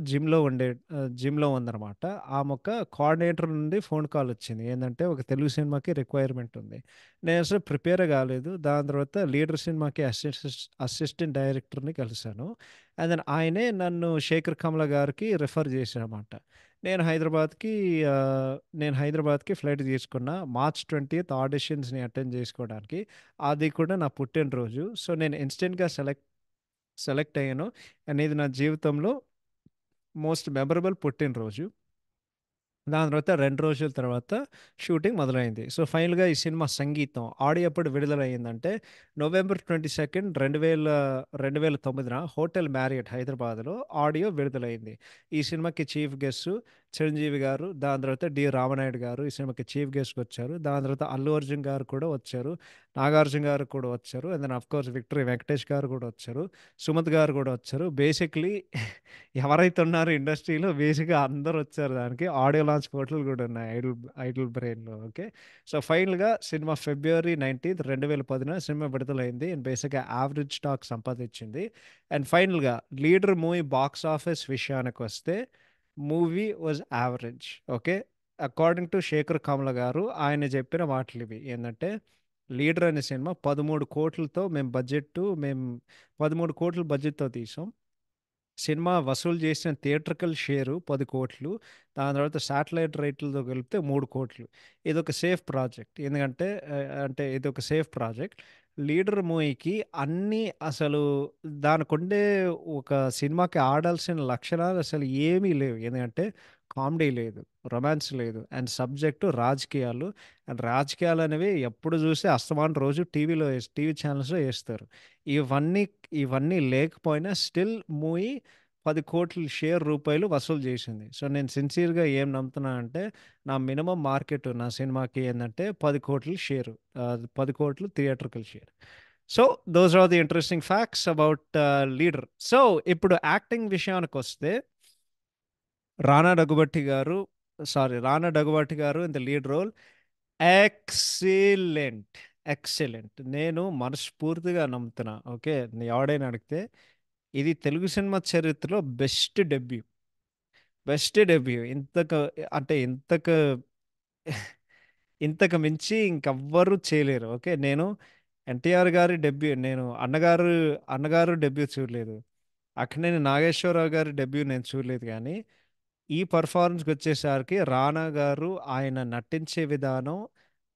జిమ్‌లో ఉందనమాట. ఆమొక కోఆర్డినేటర్ నుండి ఫోన్ కాల్ వచ్చింది. ఏందంటే, ఒక తెలుగు సినిమాకి రిక్వైర్మెంట్ ఉంది. నేనసలు ప్రిపేరే కాలేదు. దాని తర్వాత 'లీడర్' సినిమాకి అసిస్టెంట్ డైరెక్టర్‌ని కలిసాను. అండ్ దెన్ ఆయనే నన్ను 'శేఖర్ కమ్ల' గారికి రిఫర్ చేశారనమాట. నేను హైదరాబాద్‌కి నేను హైదరాబాద్‌కి ఫ్లైట్ తీసుకున్నా. మార్చ్ 20థ్ ఆడిషన్స్‌ని అటెండ్ చేసుకోవడానికి. అది కూడా నా పుట్టినరోజు. సో, నేను ఇన్‌స్టంట్‌గా సెలెక్ట్ అయ్యాను. అండ్ ఇది నా జీవితంలో మోస్ట్ మెమరబుల్ పుట్టినరోజు. దాని తర్వాత 2 రోజుల తర్వాత షూటింగ్ మొదలైంది. సో, ఫైనల్‌గా ఈ సినిమా సంగీతం, ఆడియో ఎప్పుడు విడుదలయ్యిందంటే నవంబర్ 22, 2009 హోటల్ మ్యారియట్ హైదరాబాద్‌లో ఆడియో విడుదలైంది. ఈ సినిమాకి చీఫ్ గెస్ట్ చిరంజీవి గారు, దాని తర్వాత రామనాయుడు గారు ఈ సినిమాకి చీఫ్ గెస్ట్‌గా వచ్చారు. దాని తర్వాత అల్లు అర్జున్ గారు కూడా వచ్చారు. నాగార్జున గారు కూడా వచ్చారు. And then of course Victory Venkatesh గారు కూడా వచ్చారు. సుమంత్ గారు కూడా వచ్చారు. బేసిక్‌లీ ఎవరైతే ఉన్నారో ఇండస్ట్రీలో బేసిక్‌గా అందరూ వచ్చారు దానికి. ఆడియో లాంచ్ ఫోటోలు కూడా ఉన్నాయి ఐడల్ బ్రెయిన్‌లో. ఓకే. సో, ఫైనల్‌గా సినిమా ఫిబ్రవరి 19, 2010 సినిమా విడుదలైంది. అండ్ బేసిక్‌గా యావరేజ్ టాక్ సంపాదించింది. అండ్ ఫైనల్‌గా లీడర్ మూవీ బాక్స్ ఆఫీస్ విషయానికొస్తే movie was average. Okay. According to Sekhar Kammula garu ఆయన చెప్పిన మాటలివి. ఏందంటే, 'లీడర్' అనే సినిమా 13,00,00,000తో మేము 13,00,00,000 బడ్జెట్‌తో తీసాం. సినిమా వసూలు చేసిన థియేట్రికల్ షేరు 10,00,00,000. దాని తర్వాత శాటిలైట్ రైట్లతో కలిపితే 3,00,00,000. ఇదొక సేఫ్ ప్రాజెక్ట్. ఎందుకంటే అంటే ఇదొక సేఫ్ ప్రాజెక్ట్. 'లీడర్' మూవీకి అన్నీ అసలు దానికుండే ఒక సినిమాకి ఆడాల్సిన లక్షణాలు అసలు ఏమీ లేవు. ఎందుకంటే కామెడీ లేదు, రొమాన్స్ లేదు అండ్ సబ్జెక్టు రాజకీయాలు. అండ్ రాజకీయాలనేవి ఎప్పుడు చూసి అస్తమానం రోజు టీవీ ఛానల్స్‌లో ఏస్తారు. ఇవన్నీ ఇవన్నీ లేకపోయినా స్టిల్ మూవీ 10,00,00,000 షేర్ రూపాయలు వసూలు చేసింది. సో, నేను సిన్సియర్‌గా ఏం నమ్ముతున్నా అంటే, నా మినిమమ్ మార్కెట్ నా సినిమాకి ఏందంటే 10,00,00,000 share. 10,00,00,000 theatrical share. So, those are the interesting facts about 'Leader'. So, ఇప్పుడు యాక్టింగ్ విషయానికొస్తే 'రానా దగ్గుబాటి' గారు in the lead role excellent. Excellent. నేను మనస్ఫూర్తిగా నమ్ముతున్నా. ఓకే. ఎవడైనా అడిగితే ఇది తెలుగు సినిమా చరిత్రలో బెస్ట్ డెబ్యూ. అంటే ఇంతకు మించి ఇంకెవ్వరు చేయలేరు. ఓకే. నేను ఎన్టీఆర్ గారి డెబ్యూ నేను అన్నగారు డెబ్యూ చూడలేదు. అక్కినేని నాగేశ్వరరావు గారి డెబ్యూ నేను చూడలేదు గానీ ఈ పెర్ఫార్మన్స్‌కొచ్చేసరికి 'రానా' గారు ఆయన నటించే విధానం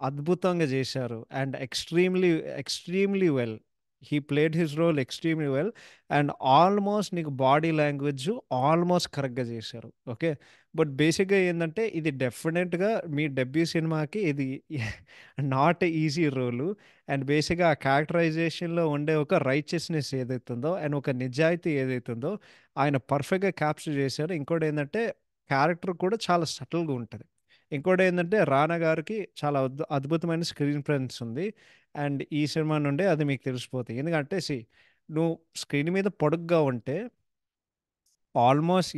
అద్భుతంగా జేశారు. And extremely well. He played his role extremely well. And almost నీకు బాడీ లాంగ్వేజ్ ఆల్‌మోస్ట్ కరెక్ట్‌గా జేశారు. ఓకే. బట్ బేసిక్‌గా ఏందంటే ఇది డెఫినెట్‌గా మీ డెబ్యూ సినిమాకి ఇది నాట్ ఈజీ రోలు. అండ్ బేసిక్‌గా ఆ క్యారెక్టరైజేషన్‌లో ఉండే ఒక రైచియస్‌నెస్ ఏదైతుందో అండ్ ఒక నిజాయితీ ఏదైతుందో ఆయన పర్ఫెక్ట్‌గా క్యాప్చర్ జేశారు. ఇంకోటేందంటే క్యారెక్టర్ కూడా చాలా సటిల్‌గా ఉంటది. ఇంకోటేందంటే 'రానా' గారికి చాలా అద్భుతమైన స్క్రీన్ ప్రెజెన్స్ ఉంది. అండ్ ఈ సినిమా నుండే అది మీకు తెలిసిపోతాయి. ఎందుకంటే నువ్వు స్క్రీన్ మీద పొడుగ్గా ఉంటే ఆల్మోస్ట్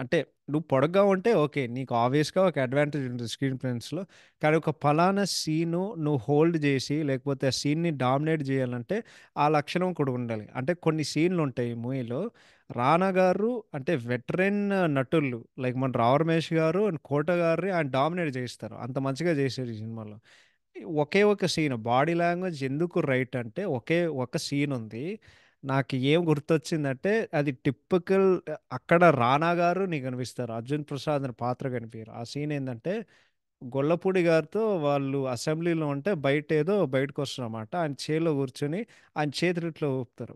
అంటే నువ్వు పొడుగ్గా ఉంటే ఓకే. నీకు ఆబ్వియస్‌గా ఒక అడ్వాంటేజ్ ఉంటది స్క్రీన్ ప్రెజెన్స్‌లో. కానీ ఒక పలానా సీను నువ్వు హోల్డ్ జేసి లేకపోతే ఆ సీన్‌ని డామినేట్ జేయాలంటే ఆ లక్షణం కూడా ఉండాలి. అంటే కొన్ని సీన్‌లుంటాయి ఈ మూవీలో. 'రానా' గారు అంటే వెటరన్ నటులు లైక్ మన 'రావు రమేష్' గారు అండ్ 'కోట' గారిని ఆయన డామినేట్ జేస్తారు. అంత మంచిగా జేశారు ఈ సినిమాలో. ఒకే ఒక సీన్ బాడీ లాంగ్వేజ్ ఎందుకు రైట్ అంటే ఒకే ఒక సీన్ ఉంది. నాకు ఏం గుర్తొచ్చిందంటే అది టిపికల్ అక్కడ 'రానా' గారు నీకు కనిపిస్తారు. 'అర్జున్ ప్రసాద్' అని పాత్ర కనిపియరు. ఆ సీన్ ఏందంటే గొల్లపూడి గారితో వాళ్ళు అసెంబ్లీలో ఉంటే బయటకొస్తారన్నమాట. ఆయన చైర్‌లో కూర్చొని ఆయన చేతులు ఇట్లా ఊపుతారు.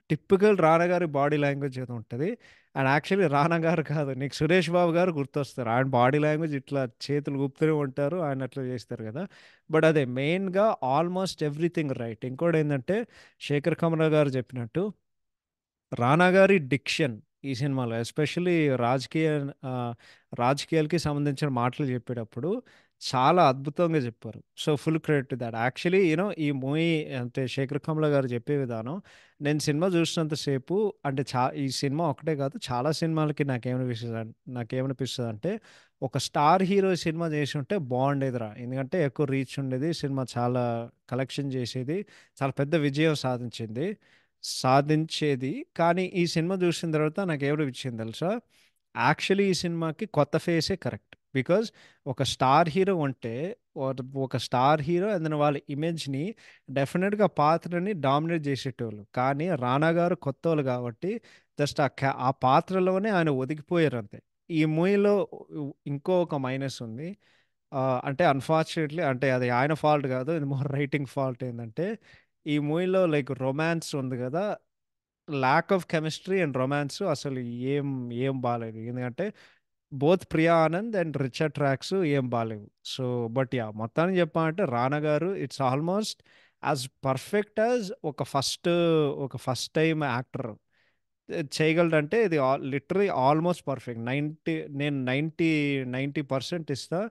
టిపికల్ 'రానా' గారి బాడీ లాంగ్వేజ్ ఏదో ఉంటది. అండ్ యాక్చువల్లీ 'రానా' గారు కాదు. నీకు 'సురేష్ బాబు' గారు గుర్తొస్తారు. ఆయన బాడీ లాంగ్వేజ్ ఇట్లా చేతులు ఊపుతూనే ఉంటారు. ఆయన అట్లా చేస్తారు కదా! బట్ అదే మెయిన్‌గా almost everything right. ఇంకోటేందంటే 'Shekhar Kammula' గారు చెప్పినట్టు 'రానా' గారి డిక్షన్ ఈ సినిమాలో ఎస్పెషల్లీ రాజకీయ ఆహ్, రాజకీయాలకి సంబంధించిన మాటలు చెప్పేటప్పుడు చాలా అద్భుతంగా చెప్పారు. So, full credit to thought. Actually ఈ మూవీ అంటే 'శేఖర్ కమ్ల' గారు చెప్పే విధానం నేను సినిమా చూసినంత సేపు అంటే ఈ సినిమా ఒకటే కాదు చాలా సినిమాలకి నాకేమనిపిస్తదంటే ఒక స్టార్ హీరో సినిమా చేసుంటే బాగుండేదిరా. ఎందుకంటే ఎక్కువ రీచ్ ఉండేది. సినిమా చాలా కలెక్షన్ చేసేది. చాలా పెద్ద విజయం సాధించేది. కానీ ఈ సినిమా చూసిన తర్వాత నాకేమనిపించింది తెలుసా? యాక్చువల్లీ ఈ సినిమాకి కొత్త ఫేసే కరెక్ట్. బికాజ్ ఒక స్టార్ హీరో ఉంటే ఒక స్టార్ హీరో అండ్ దెన్ వాళ్ళ ఇమేజ్‌ని డెఫినిట్‌గా ఆ పాత్రని డామినేట్ చేసేటోళ్ళు. కానీ 'రానా' గారు కొత్తోళ్ళు కాబట్టి జస్ట్ ఆ పాత్రలోనే ఆయన ఒదిగిపోయారంతే. ఈ మూవీలో ఇంకో ఒక మైనస్ ఉంది. అంటే అన్‌ఫార్చునేట్‌లీ అంటే అది ఆయన ఫాల్ట్ కాదు. ఇది మోర్ రైటింగ్ ఫాల్ట్ ఏందంటే ఈ మూవీలో లైక్ రొమాన్స్ ఉంది గదా! Lack of chemistry and romance అసలు ఏం ఏం బాలేదు. ఎందుకంటే both Priya Anand and Richard tracks ఏం బాలేవు. సో బట్ యా మొత్తానికి చెప్పాలంటే రానా గారు it's almost as perfect as ఒక ఫస్ట్ టైం యాక్టర్ చేయగలడంటే ఇది లిటరలీ ఆల్మోస్ట్ పర్ఫెక్ట్. నేను 90% ఇస్తా.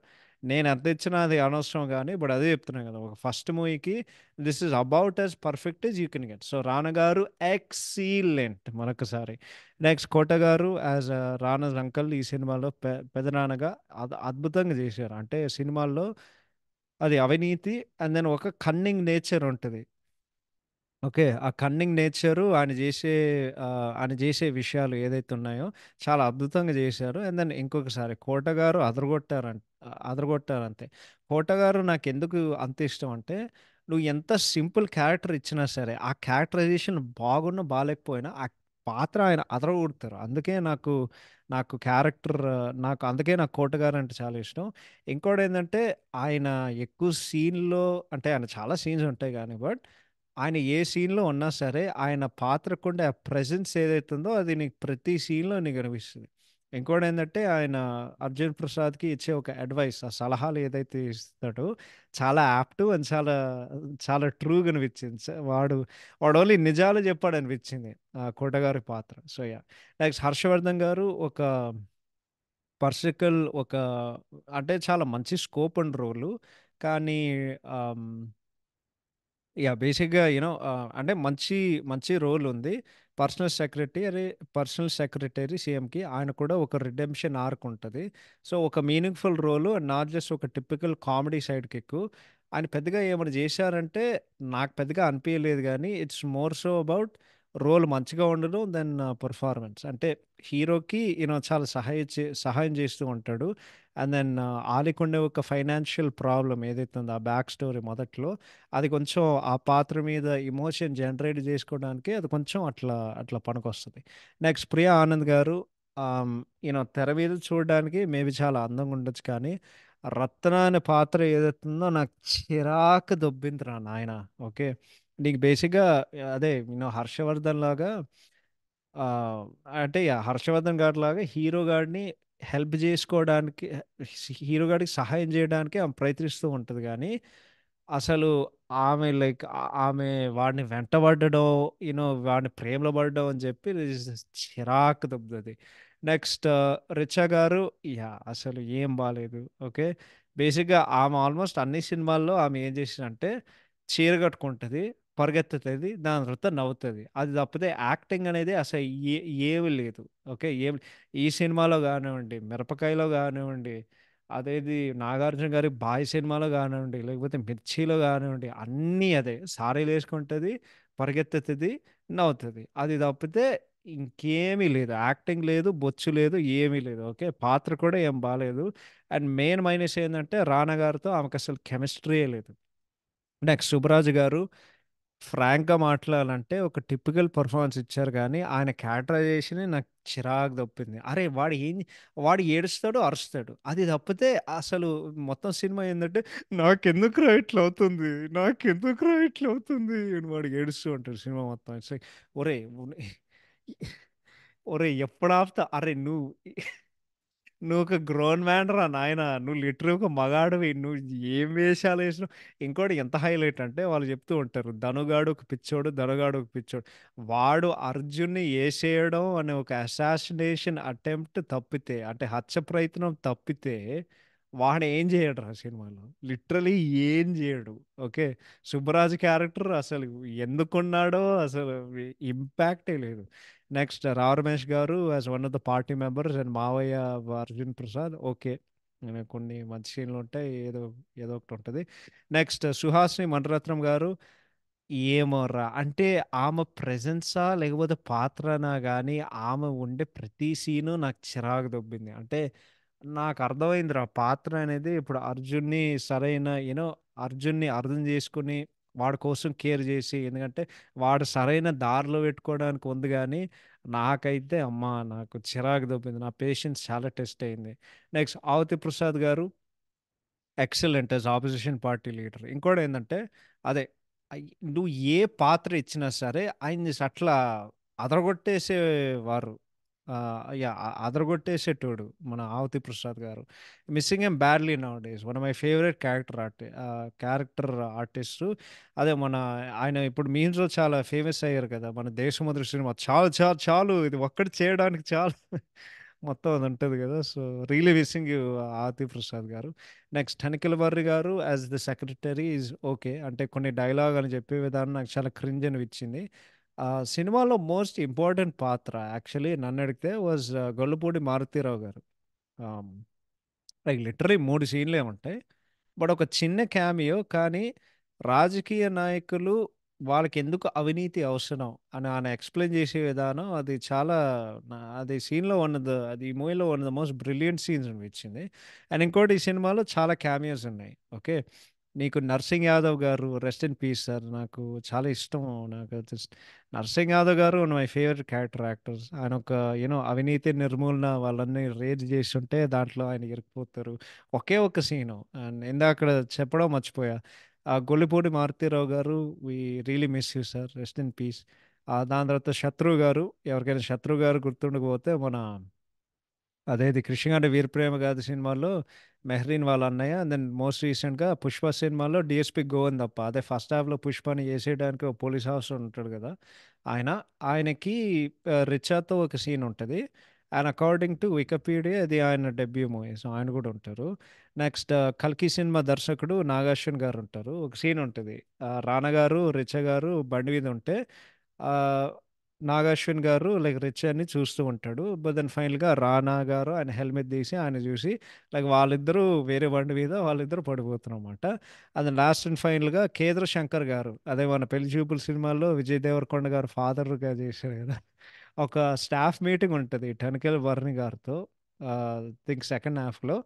నేను ఎంత ఇచ్చినా అది అనవసరం కానీ బట్ అదే చెప్తున్నాను కదా, ఒక ఫస్ట్ మూవీకి this is about as perfect as you can get. So రానా గారు ఎక్సీలెంట్ మరొకసారి. నెక్స్ట్ కోట గారు యాజ్ రానా's అంకల్ ఈ సినిమాలో పెదనాన్నగా అద్భుతంగా చేశారు. అంటే సినిమాల్లో అది అవినీతి అండ్ దెన్ ఒక కన్నింగ్ నేచర్ ఉంటుంది. ఓకే. ఆ కన్నింగ్ నేచరు ఆయన జేసే విషయాలు ఏదైతే ఉన్నాయో చాలా అద్భుతంగా జేశారు. అండ్ దెన్ ఇంకొకసారి 'కోట' గారు అదరగొట్టారంతే. 'కోట' గారు నాకెందుకు అంత ఇష్టం అంటే, నువ్వు ఎంత సింపుల్ క్యారెక్టర్ ఇచ్చినా సరే, ఆ క్యారెక్టరైజేషన్ బాగున్నా, బాలేకపోయినా ఆ పాత్ర ఆయన అదరగొడతారు. నాకు క్యారెక్టర్ నాకు 'కోట' గారంటే చాలా ఇష్టం. ఇంకోటేందంటే, ఆయన ఎక్కువ సీన్‌లో అంటే ఆయన చాలా సీన్స్ ఉంటాయి గానీ ఆయన ఏ సీన్‌లో ఉన్నా సరే, ఆయన పాత్రకుండే ఆ ప్రెజెన్స్ ఏదైతే ఉందో, అది నీకు ప్రతి సీన్‌లో నీకు కనిపిస్తది. ఇంకోటేందంటే, ఆయన 'అర్జున్ ప్రసాద్‌కి' ఇచ్చే ఒక అడ్వైస్, ఆ సలహాలు ఏదైతే ఇస్తాడో, చాలా యాప్ట్ అండ్ చాలా ట్రూగా అనిపించింది. వాడు ఓన్లీ నిజాలు చెప్పాడనిపించింది. 'కోట' గారి పాత్ర. So, yeah! నెక్స్ట్ 'హర్షవర్ధన్' గారు పర్సికల్ ఒక అంటే చాలా మంచి స్కోప్ ఉన్న రోలు. కానీ ఆహ్ బేసిక్‌గా అంటే మంచి రోల్ ఉంది. పర్సనల్ సెక్రటరీ పర్సనల్ సెక్రటరీ సీఎంకి ఆయన కూడా ఒక రిడెంప్షన్ ఆర్క్ ఉంటది. సో, ఒక meaningful role and not just ఒక టిపికల్ కామెడీ సైడ్ కిక్కు. ఆయన పెద్దగా ఏమైనా చేశారంటే నాకు పెద్దగా అనిపియలేదు గానీ, it's more so about role మంచిగా ఉండడం దెన్ పెర్ఫార్మన్స్. అంటే హీరోకి చాలా సహాయం చేస్తూ ఉంటాడు. అండ్ దెన్ ఆలికుండే ఒక ఫైనాన్షియల్ ప్రాబ్లమ్ ఏదైతే ఉందో ఆ బ్యాక్ స్టోరీ మొదట్లో అది కొంచెం ఆ పాత్ర మీద ఎమోషన్ జనరేట్ చేసుకోవడానికి అది కొంచెం అట్లా పనికొస్తది. నెక్స్ట్ 'ప్రియా ఆనంద్' గారు తెర మీద చూడడానికి మేబీ చాలా అందంగా ఉండొచ్చు కానీ, 'రత్న' అనే పాత్ర ఏదైతుందో నాకు చిరాకు దొబ్బిందిరా నాయన. ఓకే. నీకు బేసిక్‌గా అదే 'హర్షవర్ధన్' లాగా ఆహ్, అంటే హర్షవర్ధన్ గారిలాగా హీరో గాడిని హెల్ప్ జేసుకోవడానికి హీరో గాడికి సహాయం జేయడానికి ఆమె ప్రయత్నిస్తూ ఉంటది గానీ, అసలు ఆమె లైక్ ఆమె వాడిని వెంటబడడం, వాడిని ప్రేమలో పడడం అని చెప్పి చిరాకు దెబ్బతది. నెక్స్ట్ 'రిచా' గారు అసలు ఏం బాలేదు. ఓకే. బేసిక్‌గా ఆమె ఆల్మోస్ట్ అన్ని సినిమాల్లో ఆమె ఏం చేసిదంటే చీర కట్టుకుంటది. పరిగెత్తుతది. దాని తర్వాత నవ్వుతది. అది తప్పితే యాక్టింగ్ అనేది అసలు ఏ ఏమి లేదు. ఓకే. ఈ సినిమాలో గానివ్వండి, 'మిరపకాయలో' గానివ్వండి, అదేది 'నాగార్జున' గారి 'బాయ్' సినిమాలో గానివ్వండి, లేకపోతే 'మిర్చిలో' గానివ్వండి, అన్నీ అదే. సారీలేసుకుంటది, పరిగెత్తుతది, నవ్వుతది. అది తప్పితే ఇంకేమీ లేదు. యాక్టింగ్ లేదు, బొచ్చు లేదు, ఏమీ లేదు. ఓకే. పాత్ర కూడా ఏం బాలేదు. అండ్ మెయిన్ మైనస్ ఏందంటే 'రానా' గారితో ఆమెకసలు కెమిస్ట్రీయే లేదు. నెక్స్ట్ 'సుబ్బరాజు' గారు ఫ్రాంక్‌గా మాట్లాడాలంటే ఒక టిపికల్ పెర్ఫార్మన్స్ ఇచ్చారు గానీ, ఆయన క్యారెక్టరైజేషనే నాకు చిరాకు దొప్పింది. అరే! వాడు ఏడుస్తాడు, అరుస్తాడు. అది తప్పితే అసలు మొత్తం సినిమా ఏందంటే, నాకెందుకురా ఇట్లవుతుంది? నాకెందుకురా ఇట్లవుతుంది? అని వాడు ఏడుస్తూ ఉంటాడు సినిమా మొత్తం. ఇట్స్ లైక్ ఒరేయ్! ఒరేయ్! ఎప్పుడు ఆపుతావు? అరే! నువ్వొక గ్రోన్ మ్యాన్ రా నాయనా! నువ్వు లిటరల్‌గా ఒక మగాడివి. నువ్వు ఏం వేషాలేసినావు. ఇంకోటి ఎంత హైలైట్ అంటే వాళ్ళు చెప్తూ ఉంటారు. 'ధనుగాడు ఒక పిచ్చోడు, ధనుగాడు ఒక పిచ్చోడు.' వాడు అర్జున్‌ని ఏసేయడం అనే ఒక అసాసినేషన్ అటెంప్ట్ తప్పితే, అంటే హత్య ప్రయత్నం తప్పితే, వాడు ఏం చేయడురా సినిమాలో. లిటరల్లీ ఏం చేయడు. ఓకే. సుబ్బరాజు క్యారెక్టర్ అసలు ఎందుకున్నాడో అసలు ఇంపాక్టే లేదు. నెక్స్ట్ 'రావు రమేష్' గారు as one of the party members and మావయ్య 'అర్జున్ ప్రసాద్' ఓకే. కొన్ని మంచి సీన్‌లుంటాయి. ఏదో ఒకటుంటది. నెక్స్ట్ 'సుహాసిని మణిరత్నం' గారు ఏమోరా! అంటే ఆమె ప్రెజెన్సా? లేకపోతే పాత్రనా గానీ, ఆమె ఉండే ప్రతి సీను నాకు చిరాకు దొబ్బింది. అంటే నాకర్థమైందిరా పాత్ర అనేది ఇప్పుడు అర్జున్‌ని అర్థం చేసుకొని, వాడి కోసం కేర్ జేసి, ఎందుకంటే వాడు సరైన దారిలో పెట్టుకోవడానికి ఉంది గానీ, నాకైతే అమ్మా! నాకు చిరాకు దొబ్బింది. నా పేషెన్స్ చాలా టెస్ట్ అయింది. Next 'Ahuti Prasad' garu excellent as opposition party leader. ఇంకోటేందంటే, అదే అయ్ నువ్వు ఏ పాత్ర ఇచ్చినా సరే, ఆయన్ని అట్లా అదరగొట్టేసేవారు. యాహ్! అదరగొట్టేసేటోడు మన 'ఆవతి ప్రసాద్' గారు. Missing him badly now days. One of my favourite character artist. అదే మన ఆయన ఇప్పుడు మీమ్స్‌లో చాలా ఫేమస్ అయ్యారు కదా! మన 'దేశముద్ర' సినిమా చాలు చాలు చాలు ఇది ఒక్కటి చేయడానికి చాలు మొత్తం అది ఉంటది కదా! So, really missing you 'Ahuti Prasad' garu. Next 'Tanikella Bharani' garu as the secretary is okay. అంటే కొన్ని డైలాగ్ అని చెప్పే విధానం నాకు చాలా క్రింజ్ అనిపించింది. సినిమాలో మోస్ట్ ఇంపార్టెంట్ పాత్ర యాక్చువల్లీ నన్నడిగితే వాజ్ గొల్లపూడి మారుతీరావు గారు. ఆహ్, లైక్ లిటరల్లీ 3 సీన్‌లే ఉంటాయి. బట్ ఒక చిన్న క్యామియో కానీ రాజకీయ నాయకులు వాళ్ళకెందుకు అవినీతి అవసరం అని ఆయన ఎక్స్‌ప్లెయిన్ చేసే విధానం అది చాలా అది సీన్‌లో వన్ ఆఫ్ ద అది ఈ మూవీలో one of the most brilliant scenes అనిపించింది. అండ్ ఇంకోటి ఈ సినిమాలో చాలా క్యామియోస్ ఉన్నాయి. ఓకే. నీకు 'నర్సింగ్ యాదవ్' గారు రెస్ట్ ఇన్ పీస్ సార్. నాకు చాలా ఇష్టం. నాకు జస్ట్ 'నర్సింగ్ యాదవ్' గారు one of my favourite character actors. ఆయన ఒక అవినీతి నిర్మూలన వాళ్ళన్నీ రేజ్ చేస్తుంటే దాంట్లో ఆయన ఇరుక్కుపోతారు. ఒకే ఒక్క సీను అండ్ ఇందాకడ చెప్పడం మర్చిపోయా. 'గొల్లిపూడి మారుతీరావు' గారు we really miss you sir. Rest in peace. దాని తర్వాత 'శత్రు' గారు ఎవరికైనా 'శత్రు' గారు గుర్తుండకపోతే మన అదేది 'కృష్ణగాడి వీరప్రేమగాథ' సినిమాలో మెహ్రీన్ వాళ్ళ అన్నయ్య. అండ్ దెన్ మోస్ట్ రీసెంట్‌గా 'పుష్ప' సినిమాలో డీఎస్‌పీ గోవిందప్ప. అదే ఫస్ట్ హాఫ్‌లో 'పుష్పని' ఏసేయడానికి ఒక పోలీస్ ఆఫీసర్ ఉంటాడు గదా! ఆయన. ఆయనకి 'రిచా'తో ఒక సీన్ ఉంటది. అండ్ అకార్డింగ్ టు వికీపీడియా అది ఆయన డెబ్యూ మూవీ. సో, ఆయన గూడా ఉంటారు. నెక్స్ట్ 'కల్కి' సినిమా దర్శకుడు నాగార్జున గారు ఉంటారు. ఒక సీన్ ఉంటది. 'రానా' గారు, 'రిచా' గారు బండి మీద ఉంటే ఆహ్, నాగార్జున గారు లైక్ రిచాని చూస్తూ ఉంటాడు. బట్ దెన్ ఫైనల్‌గా రానా గారు ఆయన హెల్మెట్ తీసి ఆయన చూసి లైక్ వాళ్ళిద్దరూ వేరే బండి మీద వాళ్ళిద్దరూ పడిపోతారనమాట. అది లాస్ట్ అండ్ ఫైనల్‌గా కేదార్ శంకర్ గారు అదే మన 'పెళ్లి చూపులు' సినిమాలో విజయ్ దేవరకొండ గారు ఫాదర్‌గా చేశారు కదా! ఒక స్టాఫ్ మీటింగ్ ఉంటది 'టనకెల్ వర్ని' గారితో. థింక్ సెకండ్ హాఫ్‌లో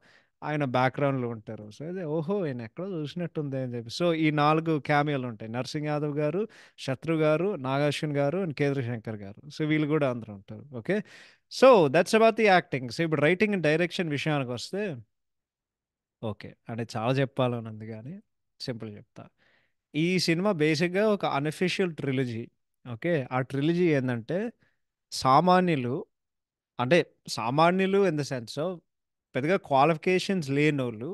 ఆయన బ్యాక్‌గ్రౌండ్‌లో ఉంటారు. సో, అదే ఓహో! ఈయన ఎక్కడో చూసినట్టుంది అని చెప్పి. సో, ఈ 4 క్యామియోలు ఉంటాయి. 'నరసింహ్ యాదవ్' గారు, 'శత్రు' గారు, 'నాగార్జున' గారు అండ్ 'కేదార్ శంకర్' గారు. సో, వీళ్ళు కూడా అందరూ ఉంటారు. Okay. So, that's about the acting. So, ఇప్పుడు రైటింగ్ అండ్ డైరెక్షన్ విషయానికొస్తే ఓకే. అంటే చాలా చెప్పాలని ఉంది గానీ సింపుల్‌గా చెప్తా. ఈ సినిమా బేసిక్‌గా ఒక అన్‌అఫిషియల్ ట్రిలజీ. ఓకే. ఆ ట్రిలజీ ఏందంటే సామాన్యులు అంటే సామాన్యులు ఇన్ ద సెన్స్ ఆఫ్ పెద్దగా క్వాలిఫికేషన్స్ లేనోళ్ళు,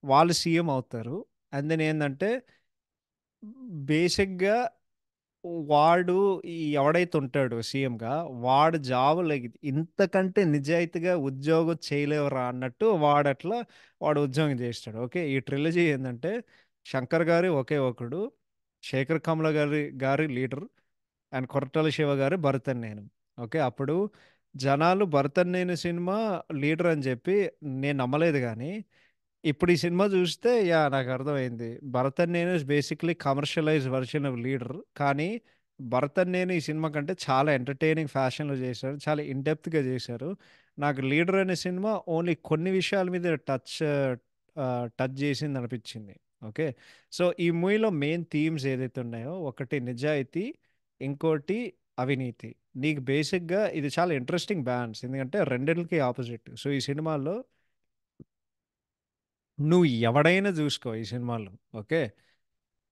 వాళ్ళు సీఎం అవుతారు. అండ్ దెన్ ఏందంటే బేసిక్‌గా వాడు ఎవడైతే ఉంటాడో సీఎంగా వాడు జాబ్ లైక్ ఇంతకంటే నిజాయితీగా ఉద్యోగం చేయలేవురా అన్నట్టు వాడు ఉద్యోగం చేస్తాడు. ఓకే. ఈ ట్రిలజీ ఏందంటే శంకర్ గారు ఒకే ఒకడు, శేఖర్ కమ్ల గారి లీడర్ అండ్ కొరటాల శివ గారు భరతన్ నేను. ఓకే. అప్పుడు జనాలు భరతన్ నేను సినిమా లీడర్ అని చెప్పి నేను నమ్మలేదు గానీ ఇప్పుడు ఈ సినిమా చూస్తే యాహ్! నాకర్థమైంది. 'భరత్ అనే నేను' is basically commercialised version of 'leader'. కానీ 'భరత్ అనే నేను' ఈ సినిమా కంటే చాలా ఎంటర్‌టైనింగ్ ఫ్యాషన్‌లో చేశారు. చాలా ఇన్ డెప్త్‌గా చేశారు. నాకు 'లీడర్' అనే సినిమా ఓన్లీ కొన్ని విషయాల మీద టచ్ చేసిందనిపించింది. ఓకే. సో, ఈ మూవీలో మెయిన్ థీమ్స్ ఏదైతే ఉన్నాయో ఒకటి నిజాయితీ, ఇంకోటి అవినీతి. నీకు బేసిక్‌గా ఇది చాలా ఇంట్రెస్టింగ్ బ్యాలన్స్. ఎందుకంటే రెండిట్లకి ఆపోజిట్. సో, ఈ సినిమాలో నువ్వు ఎవడైనా జూసుకో ఈ సినిమాలో. ఓకే.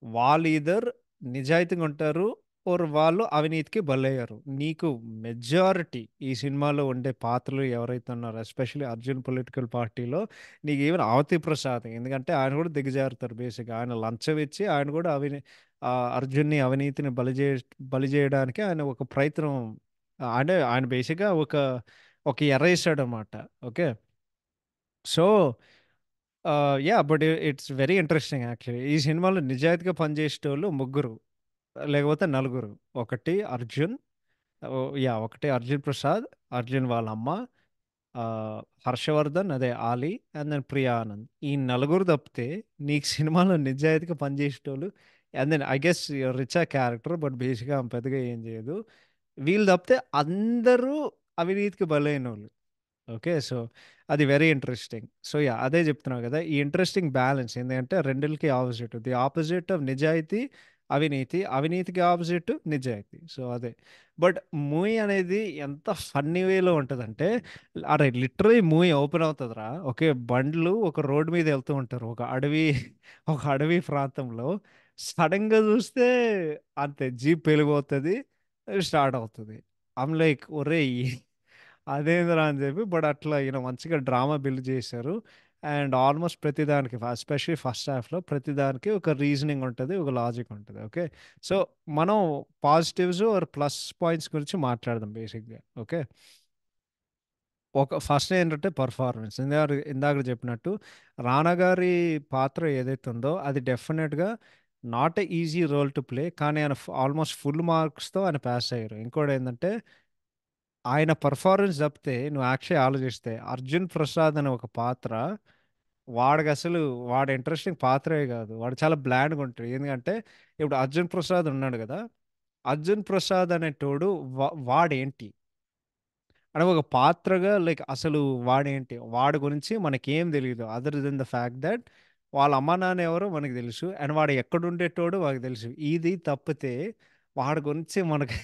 వాళ్ళు ఈదర్ నిజాయితీగా ఉంటారు. ఆర్ వాళ్ళు అవినీతికి బలయ్యారు. నీకు మెజారిటీ ఈ సినిమాలో ఉండే పాత్రలు ఎవరైతే ఉన్నారో ఎస్పెషల్లీ 'అర్జున్ పొలిటికల్ పార్టీలో' నీకు ఈవెన్ 'అవతి ప్రసాద్' ఎందుకంటే ఆయన కూడా దిగజారుతారు బేసిక్‌గా. ఆయన లంచం ఇచ్చి ఆయన కూడా అర్జున్‌ని అవినీతిని బలి చేయడానికి ఆయన ఒక ప్రయత్నం అంటే ఆయన బేసిక్‌గా ఒక ఎర ఏసాడనమాట. Okay. So yeah! But it's very interesting actually. ఈ సినిమాలో నిజాయితీగా పనిచేసేటోళ్ళు ముగ్గురు, లేకపోతే నలుగురు. ఒకటి అర్జున్, యాహ్! ఒకటి అర్జున్ ప్రసాద్, అర్జున్ వాళ్ళ అమ్మ, హర్షవర్ధన్ అదే ఆలీ అండ్ దెన్ ప్రియా ఆనంద్. ఈ నలుగురు తప్పితే నీకు సినిమాలో నిజాయితీగా పనిచేసేటోళ్ళు and then I guess Richa character but బేసిక్‌గా ఆమె పెద్దగా ఏం చేయదు. వీళ్ళు తప్పితే అందరూ అవినీతికి బలైనోళ్ళు. ఓకే. సో, అది వెరీ ఇంట్రెస్టింగ్. So, yeah! అదే జెప్తున్నా గదా! ఈ ఇంట్రెస్టింగ్ బ్యాలెన్స్ ఏందంటే రెండిళ్ళకి ఆపోజిట్. ది ఆపోజిట్ ఆఫ్ నిజాయితీ, అవినీతి. అవినీతికి ఆపోజిట్ నిజాయితీ. సో, అదే. బట్ మూవీ అనేది ఎంత ఫన్నీ వేలో ఉంటదంటే, అరే! లిటరల్లీ మూవీ ఓపెన్ అవుతదిరా. ఓకే. బండ్లు ఒక రోడ్ మీద ఎళ్తూ ఉంటారు. ఒక అడవి ప్రాంతంలో. సడెన్‌గా జూస్తే అంతే జీప్ ఎలిగిపోతది. స్టార్ట్ అవుతది. ఐయామ్ లైక్ ఒరేయ్! అదేందిరా అని చెప్పి బట్ అట్లా మంచిగా డ్రామా బిల్డ్ చేశారు. అండ్ ఆల్మోస్ట్ ప్రతిదానికి ఎస్పెషల్లీ ఫస్ట్ హాఫ్లో ప్రతిదానికి ఒక రీజనింగ్ ఉంటుంది, ఒక లాజిక్ ఉంటుంది. ఓకే, సో మనం పాజిటివ్స్ ఆర్ ప్లస్ పాయింట్స్ గురించి మాట్లాడదాం బేసిక్గా. ఓకే, ఒక ఫస్ట్ ఏంటంటే పర్ఫార్మెన్స్. ఇందాక చెప్పినట్టు రానా గారి పాత్ర ఏదైతే ఉందో అది definitely not a easy role to play, కానీ ఆయన ఆల్మోస్ట్ ఫుల్ మార్క్స్తో ఆయన పాస్ అయ్యారు. ఇంకోటి ఏంటంటే ఆయన పర్ఫార్మెన్స్ తప్పితే నువ్వు యాక్చువల్లీ ఆలోచిస్తే అర్జున్ ప్రసాద్ అనే ఒక పాత్ర, వాడికి అసలు వాడు ఇంట్రెస్టింగ్ పాత్రే కాదు, వాడు చాలా బ్లాండ్గా ఉంటాడు. ఎందుకంటే ఇప్పుడు అర్జున్ ప్రసాద్ ఉన్నాడు కదా, అర్జున్ ప్రసాద్ అనేటోడు వాడేంటి అంటే ఒక పాత్రగా లైక్ అసలు వాడేంటి, వాడి గురించి మనకేం తెలియదు other than the fact that వాళ్ళ అమ్మ నాన్న ఎవరో మనకు తెలుసు అండ్ వాడు ఎక్కడ ఉండేటోడు మనకు తెలుసు. ఇది తప్పితే వాడి గురించి మనకి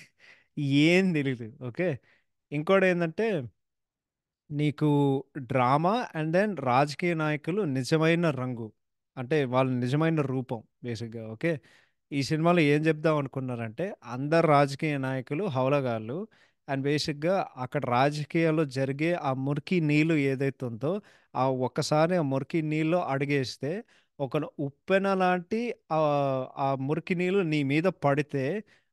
ఏం తెలియదు. ఓకే, ఇంకోటి ఏంటంటే నీకు డ్రామా అండ్ దెన్ రాజకీయ నాయకులు నిజమైన రంగు, అంటే వాళ్ళ నిజమైన రూపం బేసిక్గా. ఓకే, ఈ సినిమాలో ఏం చెప్దాం అనుకున్నారంటే అందరు రాజకీయ నాయకులు హౌలగాళ్ళు అండ్ బేసిక్గా అక్కడ రాజకీయాల్లో జరిగే ఆ మురికి నీళ్ళు ఏదైతే ఉందో ఆ ఒక్కసారి ఆ మురికి నీళ్ళు అడిగేస్తే ఒక ఉప్పెన లాంటి ఆ ఆ మురికి నీళ్ళు నీ మీద పడితే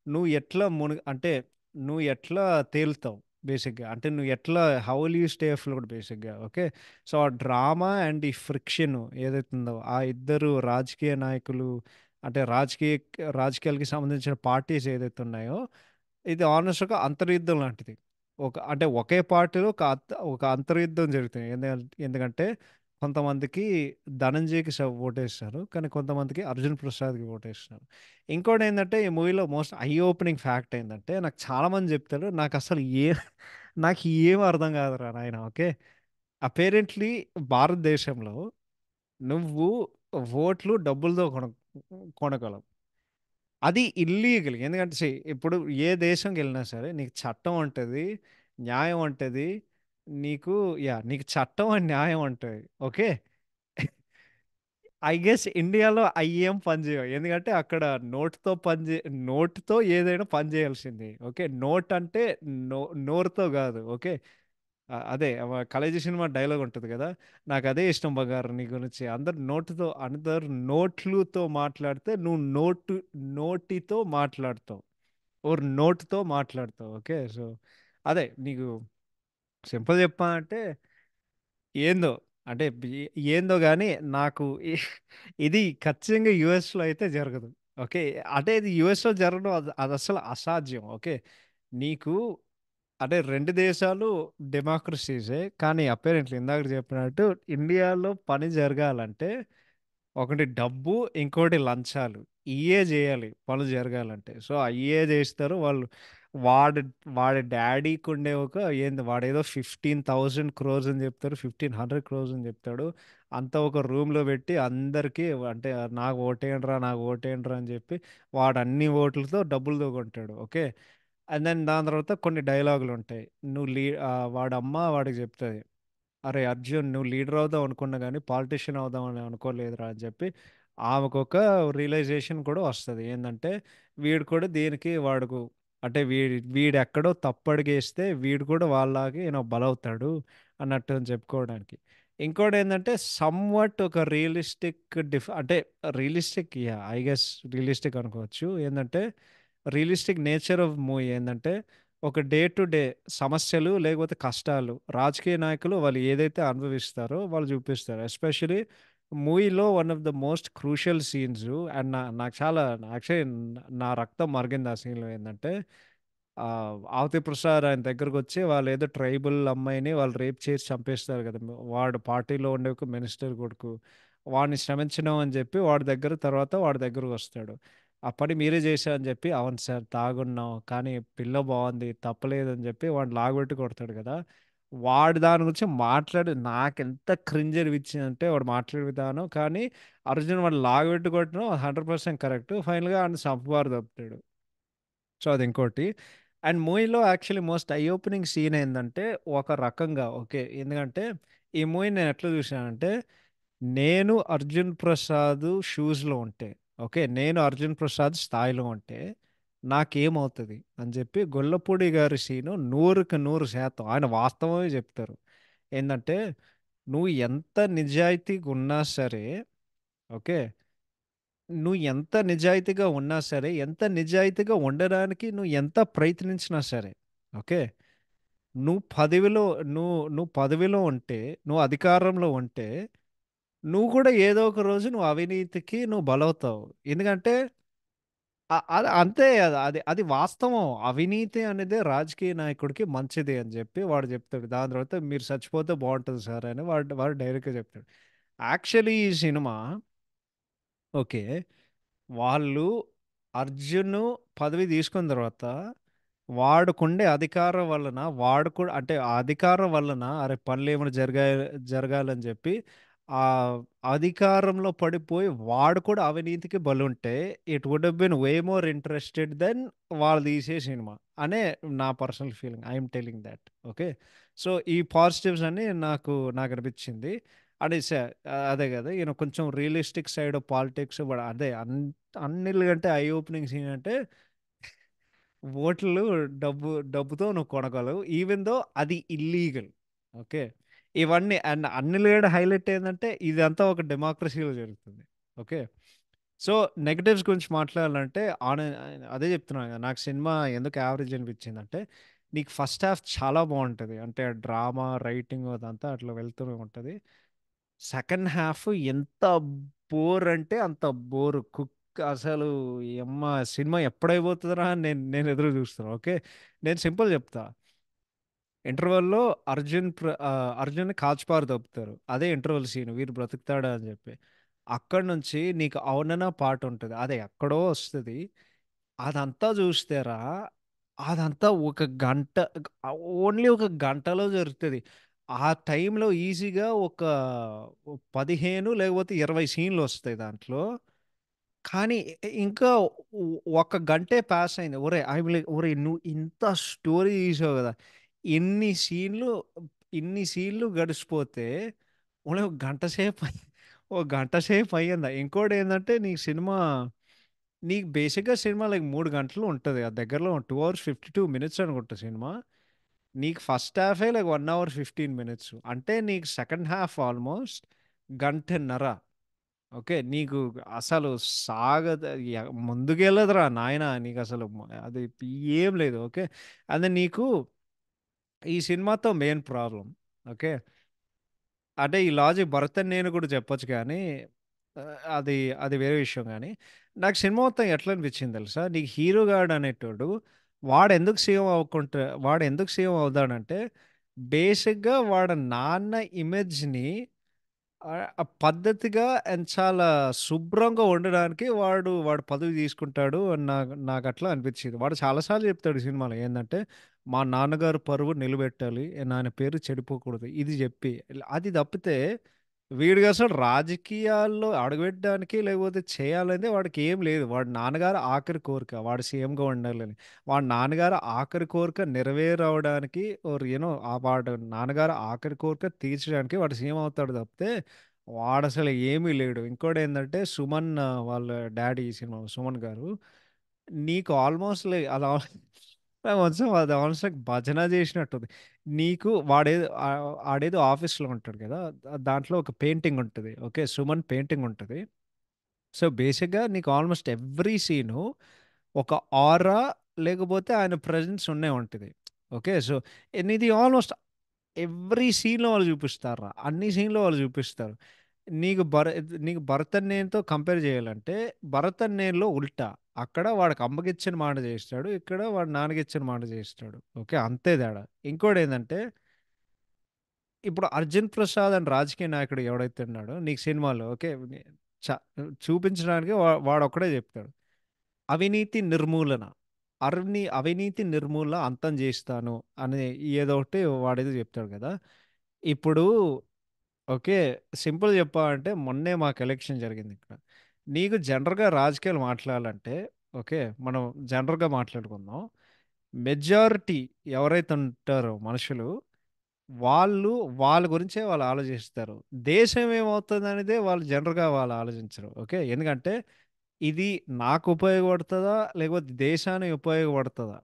నువ్వు ఎట్లా అంటే నువ్వు ఎట్లా తేలుతావు బేసిక్గా, అంటే నువ్వు ఎట్లా హౌ విల్ యూ స్టే అఫ్లోట్ బేసిక్గా. ఓకే, సో ఆ డ్రామా అండ్ ఈ ఫ్రిక్షన్ ఏదైతే ఉందో ఆ ఇద్దరు రాజకీయ నాయకులు, అంటే రాజకీయాలకి సంబంధించిన పార్టీస్ ఏదైతే ఉన్నాయో ఇది ఆల్మోస్ట్ ఒక అంతర్యుద్ధం లాంటిది. అంటే ఒకే పార్టీలో ఒక అంతర్యుద్ధం జరుగుతుంది. ఎందుకంటే కొంతమందికి ధనంజయ్కి ఓటేస్తారు, కానీ కొంతమందికి అర్జున్ ప్రసాద్కి ఓటేస్తారు. ఇంకోటి ఏంటంటే ఈ మూవీలో మోస్ట్ ఐ ఓపెనింగ్ ఫ్యాక్ట్ ఏంటంటే నాకు చాలా మంది చెప్తారు, నాకు అసలు నాకు ఏం అర్థం కాదురా నాయన. ఓకే, అపేరెంట్లీ భారతదేశంలో నువ్వు ఓట్లు డబ్బులతో కొనగలవు. అది ఇల్లీగల్. ఎందుకంటే ఇప్పుడు ఏ దేశంకి వెళ్ళినా సరే నీకు చట్టం ఉంటుంది, న్యాయం ఉంటుంది. నీకు నీకు చట్టం అండ్ న్యాయం ఉంటుంది. ఓకే, ఐ గెస్ ఇండియాలో అయ్యేం పని చేయవు. ఎందుకంటే అక్కడ నోట్తో నోట్తో ఏదైనా పని చేయాల్సింది. ఓకే, నోట్ అంటే నో నోరుతో కాదు. ఓకే, అదే కాలేజీ సినిమా డైలాగ్ ఉంటుంది కదా, నాకు అదే ఇష్టం బంగారు నీ గురించి. అందరు నోట్లుతో మాట్లాడితే నువ్వు నోటితో మాట్లాడతావు, ఓర్ నోట్తో మాట్లాడతావు. ఓకే, సో అదే నీకు సింపుల్ చెప్పాలంటే ఏందో, అంటే ఏందో కానీ నాకు ఇది ఖచ్చితంగా యుఎస్లో అయితే జరగదు. ఓకే, అంటే ఇది యుఎస్లో జరగడం అది అసలు అసాధ్యం. ఓకే, నీకు అంటే రెండు దేశాలు డెమోక్రసీసే, కానీ అపేరెంట్లీ ఇందాక చెప్పినట్టు ఇండియాలో పని జరగాలంటే ఒకటి డబ్బు, ఇంకోటి లంచాలు. ఇయే చేయాలి పనులు జరగాలంటే. సో అయ్యే చేస్తారు వాళ్ళు. వాడు వాడి డాడీకి ఉండే ఒక ఏంది వాడేదో 15,000 crores అని చెప్తారు, 1,500 crores అని చెప్తాడు. అంతా ఒక రూమ్లో పెట్టి అందరికీ అంటే నాకు ఓటేయండిరా నాకు ఓటేయండిరా అని చెప్పి వాడు అన్ని ఓట్లతో డబ్బులతో కొంటాడు. ఓకే, అండ్ దెన్ దాని తర్వాత కొన్ని డైలాగులు ఉంటాయి. వాడి అమ్మ వాడికి చెప్తుంది, అరే అర్జున్ నువ్వు లీడర్ అవుదాం అనుకున్నా కానీ పాలిటిషియన్ అవుదాం అని అనుకోలేదురా అని చెప్పి ఆమెకు ఒక రియలైజేషన్ కూడా వస్తుంది. ఏంటంటే వీడు కూడా దీనికి వాడుకు అంటే వీడెక్కడో తప్పడిగేస్తే వీడు కూడా వాళ్ళలాగే బలవుతాడు అన్నట్టు అని చెప్పుకోవడానికి. ఇంకోటి ఏంటంటే సమ్వట్ ఒక రియలిస్టిక్ అంటే రియలిస్టిక్ ఐ గెస్ రియలిస్టిక్ అనుకోవచ్చు. ఏంటంటే రియలిస్టిక్ నేచర్ ఆఫ్ మూవీ ఏంటంటే ఒక డే టు డే సమస్యలు లేకపోతే కష్టాలు రాజకీయ నాయకులు వాళ్ళు ఏదైతే అనుభవిస్తారో వాళ్ళు చూపిస్తారు. ఎస్పెషలీ మూవీలో one of the most crucial scenes and నాకు చాలా యాక్చువల్లీ నా రక్తం మరిగింది ఆ సీన్లో. ఏంటంటే ఆ, ఆవతి ప్రసాద్ ఆయన దగ్గరకు వచ్చి వాళ్ళు ఏదో ట్రైబల్ అమ్మాయిని వాళ్ళు రేప్ చేసి చంపేస్తారు కదా, వాడు పార్టీలో ఉండే ఒక మినిస్టర్ కొడుకు, వాడిని శ్రమించడం అని చెప్పి వాడి దగ్గరకు వస్తాడు. ఆ పని మీరే చేశా అని చెప్పి అవును సార్ తాగున్నాం కానీ పిల్ల బాగుంది తప్పలేదని చెప్పి వాడిని లాగబెట్టి కొడతాడు కదా. వాడు దాని గురించి మాట్లాడి నాకు ఎంత క్రింజ్ అనిపించింది వాడు మాట్లాడే విధానం. కానీ అర్జున్ వాడు లాగబెట్టి కొట్టడం 100% కరెక్ట్. ఫైనల్గా ఆయన చంపబారు తప్పుతాడు. సో అది ఇంకోటి. అండ్ మూవీలో actually most I opening scene ఏంటంటే ఒక రకంగా ఓకే, ఎందుకంటే ఈ మూవీ నేను ఎట్లా చూసానంటే నేను అర్జున్ ప్రసాద్ షూస్లో ఉంటే, ఓకే నేను అర్జున్ ప్రసాద్ స్థాయిలో ఉంటే నాకేమవుతది అని చెప్పి గొల్లపూడి గారి సీను 100% ఆయన వాస్తవమే చెప్తారు. ఏందంటే నువ్వు ఎంత నిజాయితీగా ఉన్నా సరే, ఓకే, నువ్వు ఎంత నిజాయితీగా ఉన్నా సరే, ఎంత నిజాయితీగా ఉండడానికి నువ్వు ఎంత ప్రయత్నించినా సరే, ఓకే, నువ్వు పదవిలో నువ్వు పదవిలో ఉంటే, నువ్వు అధికారంలో ఉంటే, నువ్వు కూడా ఏదో ఒక రోజు నువ్వు అవినీతికి నువ్వు బలవుతావు. ఎందుకంటే అది అంతే అది అది అది వాస్తవం. అవినీతి అనేది రాజకీయ నాయకుడికి మంచిది అని చెప్పి వాడు చెప్తాడు. దాని తర్వాత మీరు చచ్చిపోతే బాగుంటుంది సార్ అని వాడు వాడు డైరెక్ట్‌గా చెప్తాడు. యాక్చువల్లీ ఈ సినిమా, ఓకే, వాళ్ళు అర్జున్ పదవి తీసుకున్న తర్వాత వాడుకుండే అధికారం వలన వాడు కూడా అంటే ఆ అధికారం వలన అరే పనులు ఏమైనా జరగాలని చెప్పి ఆ అధికారంలో పడిపోయి వాడు కూడా అవినీతికి బలుంటే it would uh been way more interested than వాళ్ళు తీసే సినిమా అనే నా personal feeling I'm telling that. Okay, so ఈ పాజిటివ్స్ అని నాకు అనిపించింది. అదే అదే కదా ఈయన కొంచెం రియలిస్టిక్ సైడ్ పాలిటిక్స్ అదే అన్నిటికంటే ఐ ఓపెనింగ్ సీన్ అంటే ఓట్లు డబ్బుతో నువ్వు కొనగలవు ఈవెన్ దో అది ఇల్లీగల్. ఓకే, ఇవన్నీ అండ్ అన్నిటికంటే హైలైట్ ఏంటంటే ఇదంతా ఒక డెమోక్రసీలో జరుగుతుంది. ఓకే, సో నెగటివ్స్ గురించి మాట్లాడాలంటే అదే చెప్తున్నాను కదా, నాకు సినిమా ఎందుకు యావరేజ్ అనిపించిందంటే నీకు ఫస్ట్ హాఫ్ చాలా బాగుంటుంది అంటే డ్రామా రైటింగ్ అదంతా అట్లా వెళ్తూనే ఉంటుంది. సెకండ్ హాఫ్ ఎంత బోర్ అంటే అంత బోర్ అసలు ఎమ్మ సినిమా ఎప్పుడైపోతుందిరా అని నేను ఎదురు చూస్తాను. ఓకే, నేను సింపుల్ చెప్తా. ఇంటర్వెల్లో అర్జున్ని కాల్చిపారు దొబ్బుతారు. అదే ఇంటర్వెల్ సీన్ వీరు బ్రతుకుతాడా అని చెప్పి. అక్కడి నుంచి నీకు అవునన్నా పాట ఉంటుంది. అది ఎక్కడో వస్తుంది. అదంతా చూస్తేరా అదంతా ఒక గంట, ఓన్లీ ఒక గంటలో జరుగుతుంది. ఆ టైంలో ఈజీగా ఒక 15 లేకపోతే 20 సీన్లు వస్తాయి దాంట్లో. కానీ ఇంకా ఒక గంటే పాస్ అయింది. ఒరేయ్ నువ్వు ఇంత స్టోరీ తీసావు కదా, ఇన్ని సీన్లు ఇన్ని సీన్లు గడిచిపోతే ఓన్లీ ఒక గంట సేపు ఒక గంట సేపు అయ్యిందా. ఇంకోటి ఏంటంటే నీకు బేసిక్గా సినిమా లైక్ 3 గంటలు ఉంటుంది. ఆ దగ్గరలో 2 hours 52 minutes అనుకుంటా సినిమా. నీకు ఫస్ట్ హాఫే లైక్ 1 hour 15 minutes అంటే నీకు సెకండ్ హాఫ్ ఆల్మోస్ట్ గంటన్నర. ఓకే, నీకు అసలు సాగద ముందుకెళ్ళదురా నాయన, నీకు అసలు అది ఏం లేదు. ఓకే, అదే నీకు ఈ సినిమాతో మెయిన్ ప్రాబ్లం. ఓకే, అంటే ఈ లాజిక్ భరత్ అని నేను కూడా చెప్పొచ్చు కానీ ఆ, అది అది వేరే విషయం కానీ నాకు సినిమా మొత్తం ఎట్లా అనిపించింది తెలుసా, నీకు హీరో గార్డ్ అనేటోడు వాడు ఎందుకు సీఎం అవుతాడంటే బేసిక్గా వాడు నాన్న ఇమేజ్ని ఆ పద్ధతిగా అండ్ చాలా శుభ్రంగా ఉండడానికి వాడు పదవి తీసుకుంటాడు అని నాకు అట్లా అనిపించింది. వాడు చాలాసార్లు చెప్తాడు ఈ సినిమాలో ఏంటంటే మా నాన్నగారు పరువు నిలబెట్టాలి, నాయన పేరు చెడిపోకూడదు ఇది చెప్పి. అది తప్పితే వీడికి అసలు రాజకీయాల్లో అడుగుపెట్టడానికి లేకపోతే చేయాలనే వాడికి ఏం లేదు. వాడి నాన్నగారు ఆఖరి కోరిక వాడు సీఎంగా ఉండాలని. వాడి నాన్నగారు ఆఖరి కోరిక నెరవేరవడానికి ఆ వాడు నాన్నగారు ఆఖరి కోరిక తీర్చడానికి వాడు సీఎం అవుతాడు తప్పితే వాడు అసలు ఏమీ లేడు. ఇంకోటి ఏంటంటే సుమన్ వాళ్ళ డాడీ ఈ సినిమా సుమన్ గారు నీకు ఆల్మోస్ట్ అలా కొంచెం అది ఆల్మోస్ట్ లైక్ భజన చేసినట్టుంది. నీకు ఆడేదో ఆఫీస్లో ఉంటాడు కదా, దాంట్లో ఒక పెయింటింగ్ ఉంటుంది. ఓకే, సుమన్ పెయింటింగ్ ఉంటుంది. సో బేసిక్గా నీకు ఆల్మోస్ట్ ఎవ్రీ సీను ఒక ఆరా లేకపోతే ఆయన ప్రజెన్స్ ఉండే ఉంటుంది. ఓకే, సో ఇది ఆల్మోస్ట్ ఎవ్రీ సీన్‌లో వాళ్ళు చూపిస్తార్రా. అన్ని సీన్‌లో వాళ్ళు చూపిస్తారు. నీకు భర నీకు భరతన్నయ్యతో కంపేర్ చేయాలంటే, భరతన్నయ్యలో ఉల్టా. అక్కడ వాడికి అమ్మకిచ్చిన మాట చేస్తాడు. ఇక్కడ వాడు నాన్నకిచ్చిన మాట చేస్తాడు. ఓకే, అంతే తేడా. ఇంకోటేందంటే, ఇప్పుడు 'అర్జున్ ప్రసాద్' అని రాజకీయ నాయకుడు ఎవడైతే ఉన్నాడో నీకు సినిమాలో ఓకే, చ చూపించడానికి వాడొక్కడే చెప్తాడు. అవినీతి నిర్మూలన. అవినీతి నిర్మూలన అంతం చేస్తాను అని ఏదో ఒకటి వాడేదో చెప్తాడు కదా! ఇప్పుడు ఓకే, సింపుల్ చెప్పాలంటే మొన్నే మాకు ఎలక్షన్ జరిగింది ఇక్కడ. నీకు జనరల్‌గా రాజకీయాలు మాట్లాడాలంటే ఓకే, మనం జనరల్‌గా మాట్లాడుకుందాం. మెజారిటీ ఎవరైతే ఉంటారో మనుషులు, వాళ్ళు వాళ్ళ గురించే వాళ్ళు ఆలోచిస్తారు. దేశం ఏమవుతుందనేదే వాళ్ళు జనరల్‌గా వాళ్ళు ఆలోచించరు. ఓకే, ఎందుకంటే ఇది నాకు ఉపయోగపడుతుందా లేకపోతే దేశానికి ఉపయోగపడుతుందా?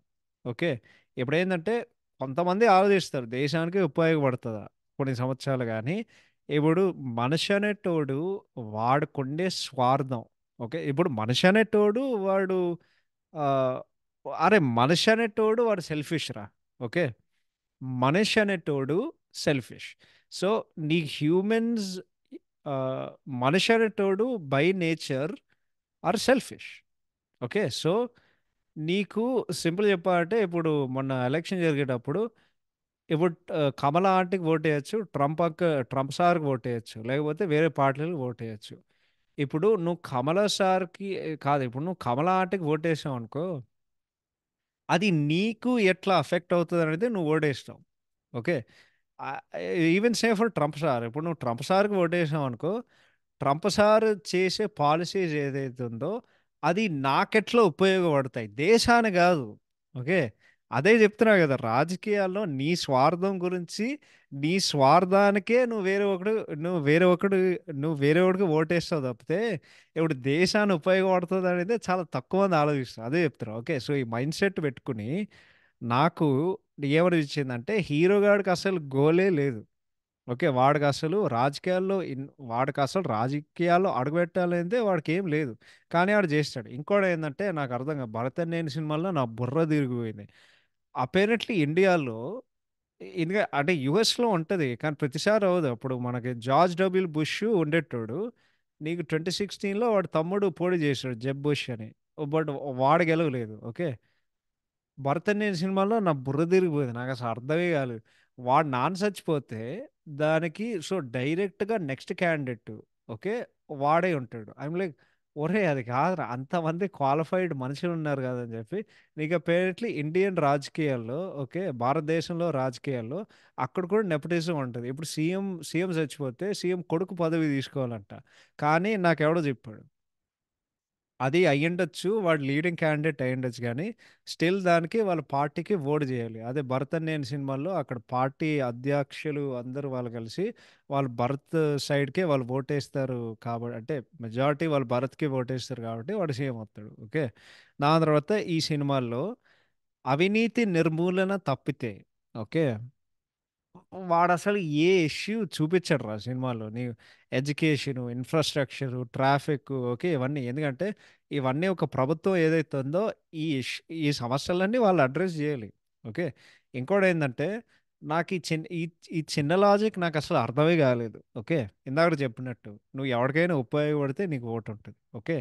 ఓకే. ఇప్పుడేందంటే కొంతమంది ఆలోచిస్తారు దేశానికి ఉపయోగపడుతుందా కొన్ని సంవత్సరాలు కానీ, ఇప్పుడు మనిషి అనేటోడు వాడుకుండే స్వార్థం. ఓకే. ఇప్పుడు మనిషి అనేటోడు వాడు ఆ, అరే మనిషి అనేటోడు వాడు సెల్ఫిష్ రా. ఓకే. మనిషి అనేటోడు సెల్ఫిష్. సో నీ హ్యూమన్స్, మనిషి అనేటోడు by nature are selfish. Okay. So నీకు సింపుల్ చెప్పాలంటే ఇప్పుడు మొన్న ఎలక్షన్ జరిగేటప్పుడు ఇప్పుడు కమలా ఆంటీకి ఓటేయచ్చు, ట్రంప్ సార్కి ఓటేయచ్చు, లేకపోతే వేరే పార్టీలకు ఓటేయచ్చు. ఇప్పుడు నువ్వు కమలా సార్కి కాదు, ఇప్పుడు నువ్వు కమలా ఆంటీకి ఓటేసావు అనుకో, అది నీకు ఎట్లా అఫెక్ట్ అవుతుంది అనేది నువ్వు ఓటేస్తావు. Okay. Even same for Trump sir. ఇప్పుడు నువ్వు ట్రంప్ సార్కి ఓటేసావు అనుకో, ట్రంప్ సార్ చేసే పాలసీస్ ఏదైతే ఉందో అది నాకెట్లా ఉపయోగపడతాయి, దేశాన్ని కాదు. ఓకే. అదే చెప్తున్నా కదా, రాజకీయాల్లో నీ స్వార్థం గురించి, నీ స్వార్థానికే నువ్వు వేరే ఒకడు నువ్వు వేరే ఒకడికి ఓటేస్తావు తప్పితే ఇప్పుడు దేశాన్ని ఉపయోగపడుతుంది అనేది చాలా తక్కువ మంది ఆలోచిస్తారు. అదే చెప్తున్నా. ఓకే. సో ఈ మైండ్ సెట్ పెట్టుకుని నాకు ఏమనిపించిందంటే హీరో గాడికి అసలు గోలే లేదు. ఓకే. వాడికి అసలు రాజకీయాల్లో అడుగుపెట్టాలంటే వాడికి ఏం లేదు. కానీ ఆడు చేస్తాడు. ఇంకోటి ఏంటంటే నాకు అర్థం కాదు, భరతనేని సినిమాలో నా బుర్ర తిరిగిపోయింది. అపేరెంట్లీ ఇండియాలో ఇంకా అంటే యుఎస్లో ఉంటుంది కానీ ప్రతిసారి అవ్వదు. అప్పుడు మనకి జార్జ్ డబ్ల్యూ బుష్ ఉండేటోడు. నీకు 2016లో వాడు తమ్ముడు పోటీ చేశాడు, జెబ్ బుష్ అని. బట్ వాడు గెలవలేదు. ఓకే. భరతనేని సినిమాలో నా బుర్ర తిరిగిపోయింది. నాకు అసలు అర్థమే కాలేదు. వాడు నాన్న చచ్చిపోతే దానికి సో డైరెక్ట్గా నెక్స్ట్ క్యాండిడేట్, ఓకే, వాడే ఉంటాడు. ఐమ్ లైక్, ఒరే అది కాదురా, అంతమంది క్వాలిఫైడ్ మనుషులు ఉన్నారు కదా అని చెప్పి. నీకు అపేరెంట్లీ ఇండియన్ రాజకీయాల్లో, ఓకే, భారతదేశంలో రాజకీయాల్లో అక్కడ కూడా నెపటిజం ఉంటుంది. ఇప్పుడు సీఎం చచ్చిపోతే సీఎం కొడుకు పదవి తీసుకోవాలంట. కానీ నాకెవడో చెప్పాడు అది అయ్యుండొచ్చు, వాడు లీడింగ్ క్యాండిడేట్ అయ్యుండొచ్చు కానీ స్టిల్ దానికి వాళ్ళ పార్టీకి ఓటు చేయాలి. అదే భరత్ అనే సినిమాల్లో అక్కడ పార్టీ అధ్యక్షులు అందరూ వాళ్ళు కలిసి వాళ్ళు భరత్ సైడ్కే వాళ్ళు ఓటేస్తారు కాబట్టి, అంటే మెజారిటీ వాళ్ళు భరత్కి ఓటేస్తారు కాబట్టి వాడు సీఎం అవుతాడు. ఓకే. దాని తర్వాత ఈ సినిమాల్లో అవినీతి నిర్మూలన తప్పితే, ఓకే, వాడు అసలు ఏ ఇష్యూ చూపించడు రా సినిమాలో. నీ ఎడ్యుకేషను, ఇన్ఫ్రాస్ట్రక్చరు, ట్రాఫిక్, ఓకే, ఇవన్నీ ఎందుకంటే ఇవన్నీ ఒక ప్రభుత్వం ఏదైతే ఉందో ఈ సమస్యలన్నీ వాళ్ళు అడ్రస్ చేయాలి. ఓకే. ఇంకోటి ఏంటంటే నాకు ఈ చిన్న లాజిక్ నాకు అసలు అర్థమే కాలేదు. ఓకే. ఇందాక చెప్పినట్టు నువ్వు ఎవరికైనా ఉపయోగపడితే నీకు ఓటు ఉంటుంది. ఓకే.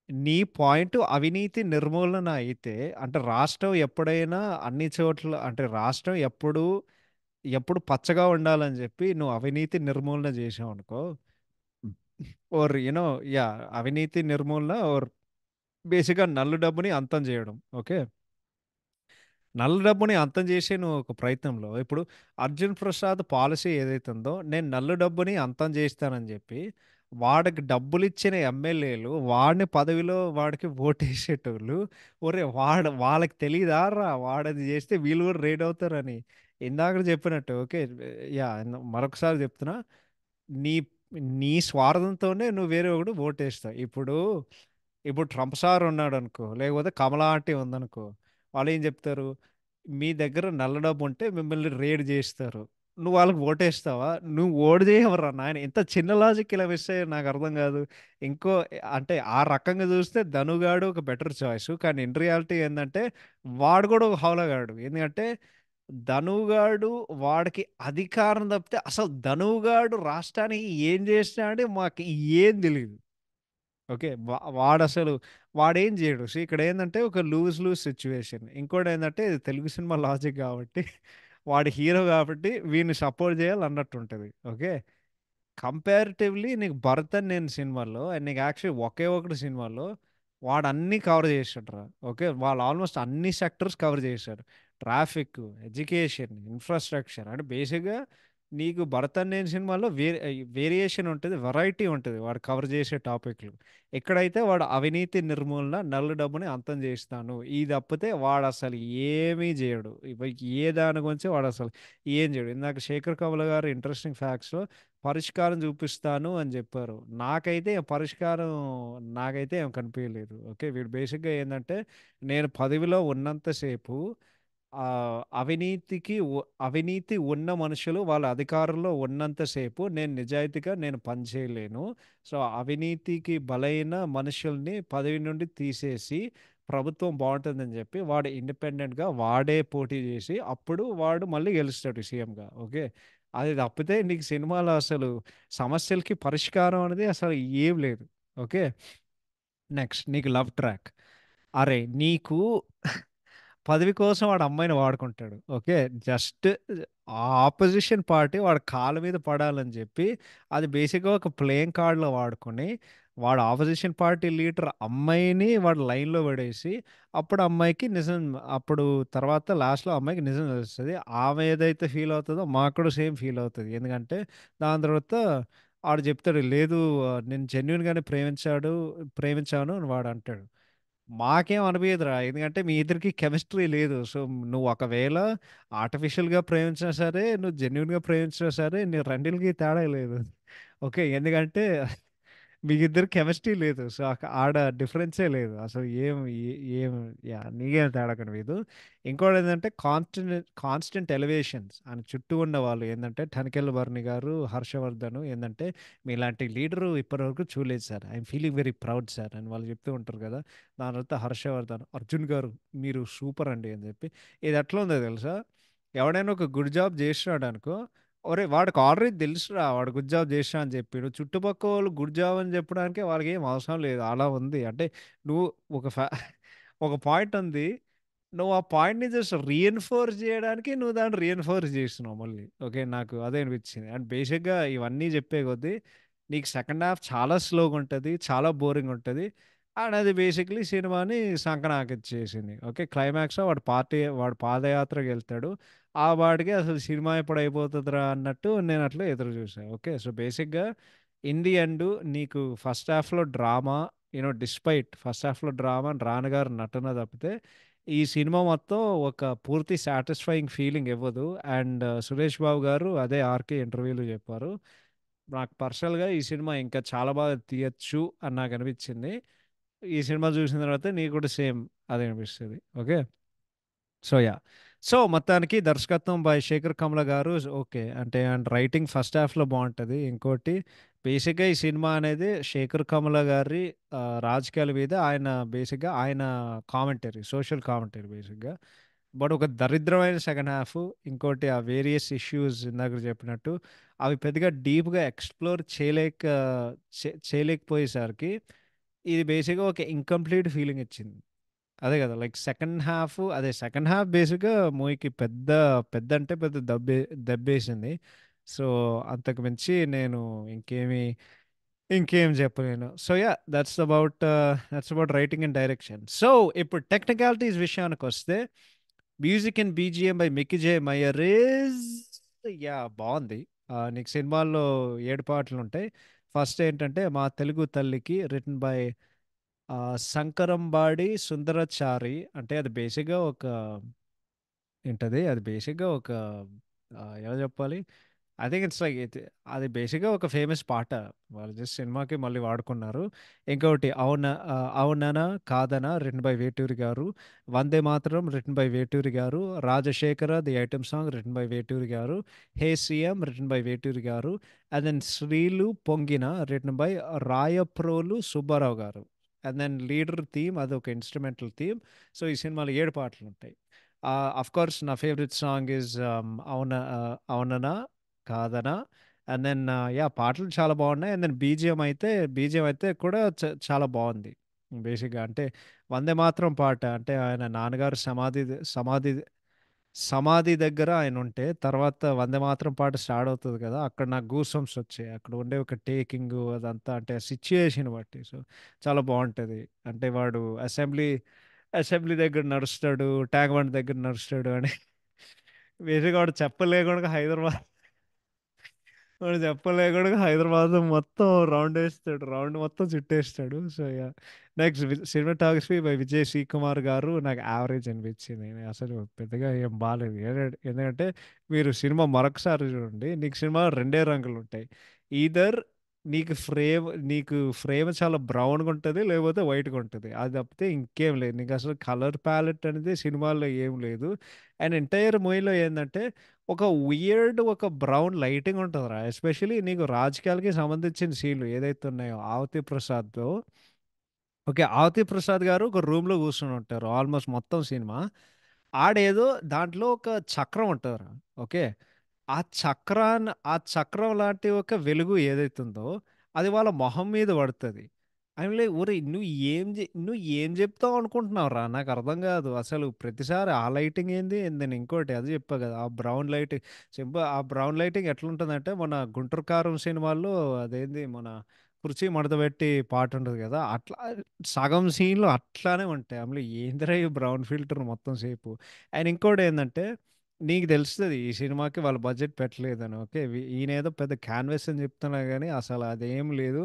నీ పాయింట్ అవినీతి నిర్మూలన అయితే అంటే రాష్ట్రం ఎప్పుడైనా అన్ని చోట్ల అంటే రాష్ట్రం ఎప్పుడు ఎప్పుడు పచ్చగా ఉండాలని చెప్పి నువ్వు అవినీతి నిర్మూలన చేసావు అనుకో, ఓర్ యూనో, యా, అవినీతి నిర్మూలన ఓర్ బేసిక్గా నల్లు డబ్బుని అంతం చేయడం. ఓకే. నల్ల డబ్బుని అంతం చేసే నువ్వు ఒక ప్రయత్నంలో ఇప్పుడు అర్జున్ ప్రసాద్ పాలసీ ఏదైతే ఉందో, నేను నల్ల డబ్బుని అంతం చేస్తానని చెప్పి వాడికి డబ్బులు ఇచ్చిన ఎమ్మెల్యేలు వాడిని పదవిలో వాడికి ఓటేసేటోళ్ళు, ఒరే వాళ్ళకి తెలియదా రా వాడది చేస్తే వీళ్ళు కూడా రేడ్ అవుతారని. ఇందాక చెప్పినట్టు, ఓకే, యా, మరొకసారి చెప్తున్నా, నీ నీ స్వార్థంతోనే నువ్వు వేరే ఒకడు ఓటేస్తావు. ఇప్పుడు ట్రంప్ సార్ ఉన్నాడు అనుకో, లేకపోతే కమలా ఆంటీ ఉందనుకో, వాళ్ళు ఏం చెప్తారు, మీ దగ్గర నల్ల డబ్బు ఉంటే మిమ్మల్ని రేడ్ చేస్తారు. నువ్వు వాళ్ళకి ఓటేస్తావా? నువ్వు ఓటు చేయవరా నాయన. ఇంత చిన్న లాజిక్ ఇలా మిస్ అయ్యి నాకు అర్థం కాదు. ఇంకో అంటే ఆ రకంగా చూస్తే ధనుగాడు ఒక బెటర్ చాయిస్, కానీ ఇన్ రియాలిటీ ఏంటంటే వాడు కూడా ఒక హౌలగాడు. ఎందుకంటే ధనుగాడు వాడికి అధికారం తప్పితే అసలు ధనుగాడు రాష్ట్రానికి ఏం చేసినా మాకు ఏం తెలియదు. ఓకే. వాడు అసలు వాడేం చేయడు. సో ఇక్కడ ఏంటంటే ఒక లూజ్ లూజ్ సిచ్యువేషన్. ఇంకోటి ఏంటంటే ఇది తెలుగు సినిమా లాజిక్ కాబట్టి వాడు హీరో కాబట్టి వీడిని సపోర్ట్ చేయాలి అన్నట్టు ఉంటుంది. ఓకే. కంపారిటివ్లీ నీకు భరత్ అని నేను సినిమాలో అండ్ నీకు యాక్చువల్లీ ఒకే ఒకటి సినిమాలో వాడు అన్నీ కవర్ చేసాడు రా. ఓకే. వాళ్ళు ఆల్మోస్ట్ అన్ని సెక్టర్స్ కవర్ చేశారు. ట్రాఫిక్, ఎడ్యుకేషన్, ఇన్ఫ్రాస్ట్రక్చర్ అంటే బేసిక్గా నీకు భరత్ అనే సినిమాలో వేరియేషన్ ఉంటుంది, వెరైటీ ఉంటుంది వాడు కవర్ చేసే టాపిక్లు. ఎక్కడైతే వాడు అవినీతి నిర్మూలన, నల్ల డబ్బుని అంతం చేస్తాను, ఇది తప్పితే వాడు అసలు ఏమీ చేయడు. ఏ దాని గురించి వాడు అసలు ఏం చేయడు. ఇందాక శేఖర్ కమల గారు ఇంట్రెస్టింగ్ ఫ్యాక్ట్స్లో పరిష్కారం చూపిస్తాను అని చెప్పారు. నాకైతే ఏం కనిపించలేదు. ఓకే, వీడు బేసిక్గా ఏంటంటే, నేను పదవిలో ఉన్నంతసేపు ఆ, అవినీతి ఉన్న మనుషులు వాళ్ళ అధికారంలో ఉన్నంతసేపు నేను నిజాయితీగా నేను పనిచేయలేను. సో అవినీతికి బలైన మనుషుల్ని పదవి నుండి తీసేసి ప్రభుత్వం బాగుంటుందని చెప్పి వాడు ఇండిపెండెంట్గా వాడే పోటీ చేసి అప్పుడు వాడు మళ్ళీ గెలుస్తాడు సీఎంగా. ఓకే, అది తప్పితే నీకు సినిమాలో అసలు సమస్యలకి పరిష్కారం అనేది అసలు ఏం లేదు. ఓకే, నెక్స్ట్ నీకు లవ్ ట్రాక్. అరే నీకు పదవి కోసం వాడు అమ్మాయిని వాడుకుంటాడు. ఓకే, జస్ట్ ఆ ఆపోజిషన్ పార్టీ వాడు కాళ్ళ మీద పడాలని చెప్పి అది బేసిక్గా ఒక ప్లేయింగ్ కార్డ్లో వాడుకొని వాడు ఆపోజిషన్ పార్టీ లీడర్ అమ్మాయిని వాడు లైన్లో పడేసి అప్పుడు అమ్మాయికి నిజం, అప్పుడు తర్వాత లాస్ట్లో అమ్మాయికి నిజం తెలుస్తుంది. ఆమె ఏదైతే ఫీల్ అవుతుందో మాకు కూడా సేమ్ ఫీల్ అవుతుంది. ఎందుకంటే దాని తర్వాత వాడు చెప్తాడు, లేదు నేను జెన్యున్గానే ప్రేమించాను అని వాడు అంటాడు. మాకేం అనిపించదురా, ఎందుకంటే మీ ఇద్దరికి కెమిస్ట్రీ లేదు. సో నువ్వు ఒకవేళ ఆర్టిఫిషియల్గా ప్రేమించినా సరే, నువ్వు జెన్యున్గా ప్రేమించినా సరే, నీ రెండింటికి తేడా లేదు. ఓకే, ఎందుకంటే మీకు ఇద్దరు కెమిస్ట్రీ లేదు. సో ఆడ డిఫరెన్సే లేదు అసలు. ఏం యా నీకేం తేడా కనిపించదు. ఇంకోటి ఏంటంటే కాన్స్టెంట్ ఎలివేషన్స్ అని చుట్టూ ఉన్న వాళ్ళు ఏంటంటే టనకెల్ బర్ని గారు, హర్షవర్ధన్ ఏంటంటే మీలాంటి లీడరు ఇప్పటివరకు చూడలేదు sir, I'm feeling very proud sir అని వాళ్ళు చెప్తూ ఉంటారు కదా. దాని తర్వాత హర్షవర్ధన్, అర్జున్ గారు మీరు సూపర్ అండి అని చెప్పి. ఇది ఎట్లా ఉందో తెలుసా, ఎవడైనా ఒక గుడ్ జాబ్ చేసినాడు అనుకో, ఒరే వాడికి ఆల్రెడీ తెలుసురా వాడు గుడ్ జాబ్ చేసినా అని చెప్పాడు, చుట్టుపక్కల వాళ్ళు గుడ్ జాబ్ అని చెప్పడానికి వాళ్ళకి ఏం అవసరం లేదు. అలా ఉంది అంటే నువ్వు ఒక ఒక పాయింట్ ఉంది, నువ్వు ఆ పాయింట్ని జస్ట్ రీఎన్ఫోర్స్ చేయడానికి నువ్వు దాన్ని రీఎన్ఫోర్స్ చేస్తున్నావు మళ్ళీ. ఓకే, నాకు అదే అనిపించింది. అండ్ బేసిక్గా ఇవన్నీ చెప్పే కొద్దీ నీకు సెకండ్ హాఫ్ చాలా స్లోగా ఉంటుంది, చాలా బోరింగ్ ఉంటుంది. అండ్ అది బేసిక్లీ సినిమాని సంకనాకిచ్చేసింది. ఓకే, క్లైమాక్స్లో వాడు పాదయాత్రకు వెళ్తాడు. ఆ వాడికి అసలు సినిమా ఎప్పుడు అయిపోతుందిరా అన్నట్టు నేను అట్లా ఎదురు చూసాను. ఓకే, సో బేసిక్గా ఇన్ ది ఎండ్ నీకు ఫస్ట్ హాఫ్లో డ్రామా, డిస్పైట్ ఫస్ట్ హాఫ్లో డ్రామా, రానగారు నటన తప్పితే ఈ సినిమా మొత్తం ఒక పూర్తి సాటిస్ఫైయింగ్ ఫీలింగ్ ఇవ్వదు. అండ్ సురేష్ బాబు గారు అదే ఆర్కే ఇంటర్వ్యూలో చెప్పారు, నాకు పర్సనల్గా ఈ సినిమా ఇంకా చాలా బాగా తీయచ్చు అని నాకు అనిపించింది. ఈ సినిమా చూసిన తర్వాత నీకు కూడా సేమ్ అదే అనిపిస్తుంది. ఓకే, సో యా, సో మొత్తానికి దర్శకత్వం బై శేఖర్ కమల గారు ఓకే అంటే, అండ్ రైటింగ్ ఫస్ట్ హాఫ్లో బాగుంటుంది. ఇంకోటి బేసిక్గా ఈ సినిమా అనేది శేఖర్ కమల గారి రాజకీయాల మీద ఆయన కామెంటరీ, సోషల్ కామెంటరీ బేసిక్గా. బట్ ఒక దరిద్రమైన సెకండ్ హాఫ్. ఇంకోటి ఆ వేరియస్ ఇష్యూస్ ఇందాక చెప్పినట్టు అవి పెద్దగా డీప్గా ఎక్స్ప్లోర్ చేయలేకపోయేసరికి ఇది బేసిక్గా ఒక ఇంకంప్లీట్ ఫీలింగ్ ఇచ్చింది. అదే కదా, లైక్ సెకండ్ హాఫ్ బేసిక్గా మూవీకి పెద్ద పెద్ద అంటే పెద్ద దెబ్బేసింది. సో అంతకు మించి నేను ఇంకేమి ఇంకేం చెప్పలేను. So yeah, that's about writing and direction. So ఇప్పుడు టెక్నికాలిటీస్ విషయానికి వస్తే, music and BGM by Mickey J Meyer is yeah బాగుంది. నీకు సినిమాల్లో 7 పాటలు ఉంటాయి. ఫస్ట్ ఏంటంటే మా తెలుగు తల్లికి, రిటన్ బై శంకరంబాడి సుందరచారి. అంటే అది బేసిక్గా ఒక ఏంటది, అది బేసిక్గా ఒక ఎలా చెప్పాలి, ఐ థింక్ ఇట్స్ లైక్ అది బేసిక్గా ఒక ఫేమస్ పాట, వాళ్ళు జస్ట్ సినిమాకి మళ్ళీ వాడుకున్నారు. ఇంకొకటి అవుననా కాదనా రిటన్ బై వేటూరి గారు, వందే మాతరం రిటన్ బై వేటూరి గారు, Rajasekhara the item song written by Veturi గారు, హే సీఎం రిటన్ బై వేటూరి గారు, అండ్ దెన్ శ్రీలు పొంగిన రిటన్ బై రాయప్రోలు సుబ్బారావు గారు. అండ్ దెన్ లీడర్ థీమ్ అది ఒక ఇన్స్ట్రుమెంటల్ థీమ్. సో ఈ సినిమాలో 7 పాటలు ఉంటాయి. అఫ్ కోర్స్ నా ఫేవరెట్ సాంగ్ ఇస్ అవుననా కాదనా. అండ్ దెన్ యా పాటలు చాలా బాగున్నాయి. అండ్ దెన్ బీజిఎం అయితే కూడా చాలా బాగుంది. బేసిక్గా అంటే వందే మాత్రం పాట అంటే ఆయన నాన్నగారు సమాధి దగ్గర ఆయన ఉంటే తర్వాత వందే మాత్రం పాట స్టార్ట్ అవుతుంది కదా, అక్కడ నాకు గూస్ బంప్స్ వచ్చాయి. అక్కడ ఉండే ఒక టేకింగ్ అదంతా అంటే సిచ్యుయేషన్ బట్టి. సో చాలా బాగుంటుంది. అంటే వాడు అసెంబ్లీ దగ్గర నడుస్తాడు, ట్యాంక్ బండ్ దగ్గర నడుస్తాడు అని బేసిక్గా వాడు చెప్పలేకుండా హైదరాబాద్ వాడు చెప్పలేకుండా హైదరాబాద్ మొత్తం రౌండ్ వేస్తాడు, రౌండ్ మొత్తం చుట్టేస్తాడు. So next cinematography by Vijay Shri Kumar garu నాకు యావరేజ్ అనిపించింది. అసలు పెద్దగా ఏం బాగాలేదు. ఎందుకంటే మీరు సినిమా మరొకసారి చూడండి, నీకు సినిమా రెండే రంగులు ఉంటాయి. ఈదర్ నీకు ఫ్రేమ్ చాలా బ్రౌన్గా ఉంటుంది, లేకపోతే వైట్గా ఉంటుంది. అది తప్పితే ఇంకేం లేదు నీకు. అసలు కలర్ ప్యాలెట్ అనేది సినిమాల్లో ఏం లేదు. అండ్ ఎంటైర్ మూవీలో ఏంటంటే ఒక ఒక బ్రౌన్ లైటింగ్ ఉంటుందిరా. ఎస్పెషలీ నీకు రాజకీయాలకి సంబంధించిన సీన్లు ఏదైతే ఉన్నాయో ఆవతి ప్రసాద్తో, ఓకే, ఆవతి ప్రసాద్ గారు ఒక రూమ్లో కూర్చొని ఉంటారు ఆల్మోస్ట్ మొత్తం సినిమా. ఆడేదో దాంట్లో ఒక చక్రం ఉంటుందిరా. ఓకే, ఆ చక్రం లాంటి ఒక వెలుగు ఏదైతుందో అది వాళ్ళ మొహం మీద పడుతుంది. ఐమ్ లైక్, ఒరే నువ్వు ఏం చెప్తావు అనుకుంటున్నావు రా, నాకు అర్థం కాదు అసలు. ప్రతిసారి ఆ లైటింగ్ ఏంది నేను ఇంకోటి అది చెప్పా కదా, ఆ బ్రౌన్ లైటింగ్. ఆ బ్రౌన్ లైటింగ్ ఎట్లుంటుందంటే మన గుంటూరు కారం సినిమాల్లో అదేంది మన కుర్చీ మడత పెట్టి పాట ఉంటుంది కదా, అట్లా సగం సీన్లు అట్లానే ఉంటాయి. అందులో ఏందిరా ఈ బ్రౌన్ ఫిల్టర్ మొత్తం సేపు. అండ్ ఇంకోటి ఏంటంటే నీకు తెలుస్తుంది ఈ సినిమాకి వాళ్ళు బడ్జెట్ పెట్టలేదని. ఓకే, ఈయన ఏదో పెద్ద క్యాన్వాస్ అని చెప్తున్నా కానీ అసలు అదేం లేదు.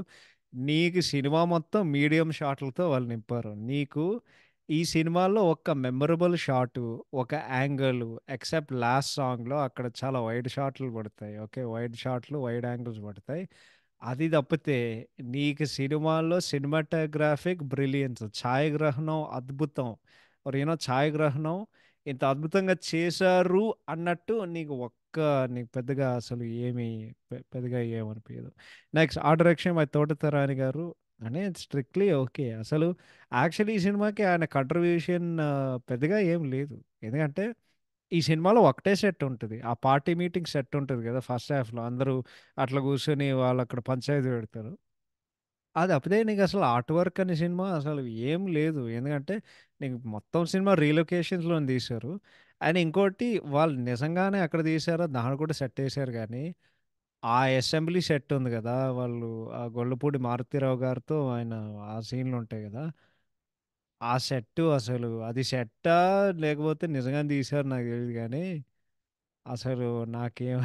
నీకు సినిమా మొత్తం మీడియం షాట్లతో వాళ్ళు నింపారు. నీకు ఈ సినిమాలో ఒక మెమరబుల్ షాటు, ఒక యాంగిల్, ఎక్సెప్ట్ లాస్ట్ సాంగ్లో అక్కడ చాలా వైడ్ షాట్లు పడతాయి. ఓకే, వైడ్ షాట్లు, వైడ్ యాంగిల్స్ పడతాయి. అది తప్పితే నీకు సినిమాల్లో సినిమాటోగ్రాఫిక్ బ్రిలియన్స్, ఛాయాగ్రహణం అద్భుతం. ఛాయాగ్రహణం ఇంత అద్భుతంగా చేశారు అన్నట్టు నీకు పెద్దగా అసలు ఏమి పెద్దగా ఏమనిపించదు. నెక్స్ట్ ఆర్ట్ డైరెక్షన్ మై తోటతరాని గారు అని స్ట్రిక్ట్లీ ఓకే. అసలు యాక్చువల్లీ ఈ సినిమాకి ఆయన కంట్రిబ్యూషన్ పెద్దగా ఏం లేదు. ఎందుకంటే ఈ సినిమాలో ఒకటే సెట్ ఉంటుంది. ఆ పార్టీ మీటింగ్ సెట్ ఉంటుంది కదా ఫస్ట్ హాఫ్‌లో అందరూ అట్లా కూర్చొని వాళ్ళు అక్కడ పంచాయతీ పెడతారు. అది అప్పుడే నీకు అసలు ఆర్ట్ వర్క్ అనే సినిమా అసలు ఏం లేదు. ఎందుకంటే నీకు మొత్తం సినిమా రీలొకేషన్స్‌లోని తీశారు. అండ్ ఇంకోటి వాళ్ళు నిజంగానే ఎక్కడ తీశారో దాన్ని కూడా సెట్ ఏసారు గానీ, ఆ అసెంబ్లీ సెట్ ఉంది కదా, వాళ్ళు ఆ గొల్లపూడి మారుతీరావు గారితో ఆయన ఆ సీన్‌లు ఉంటాయి కదా, ఆ సెట్టు అసలు అది సెట్టా? లేకపోతే నిజంగానే తీశారో నాకు తెలీదు గానీ అసలు నాకేం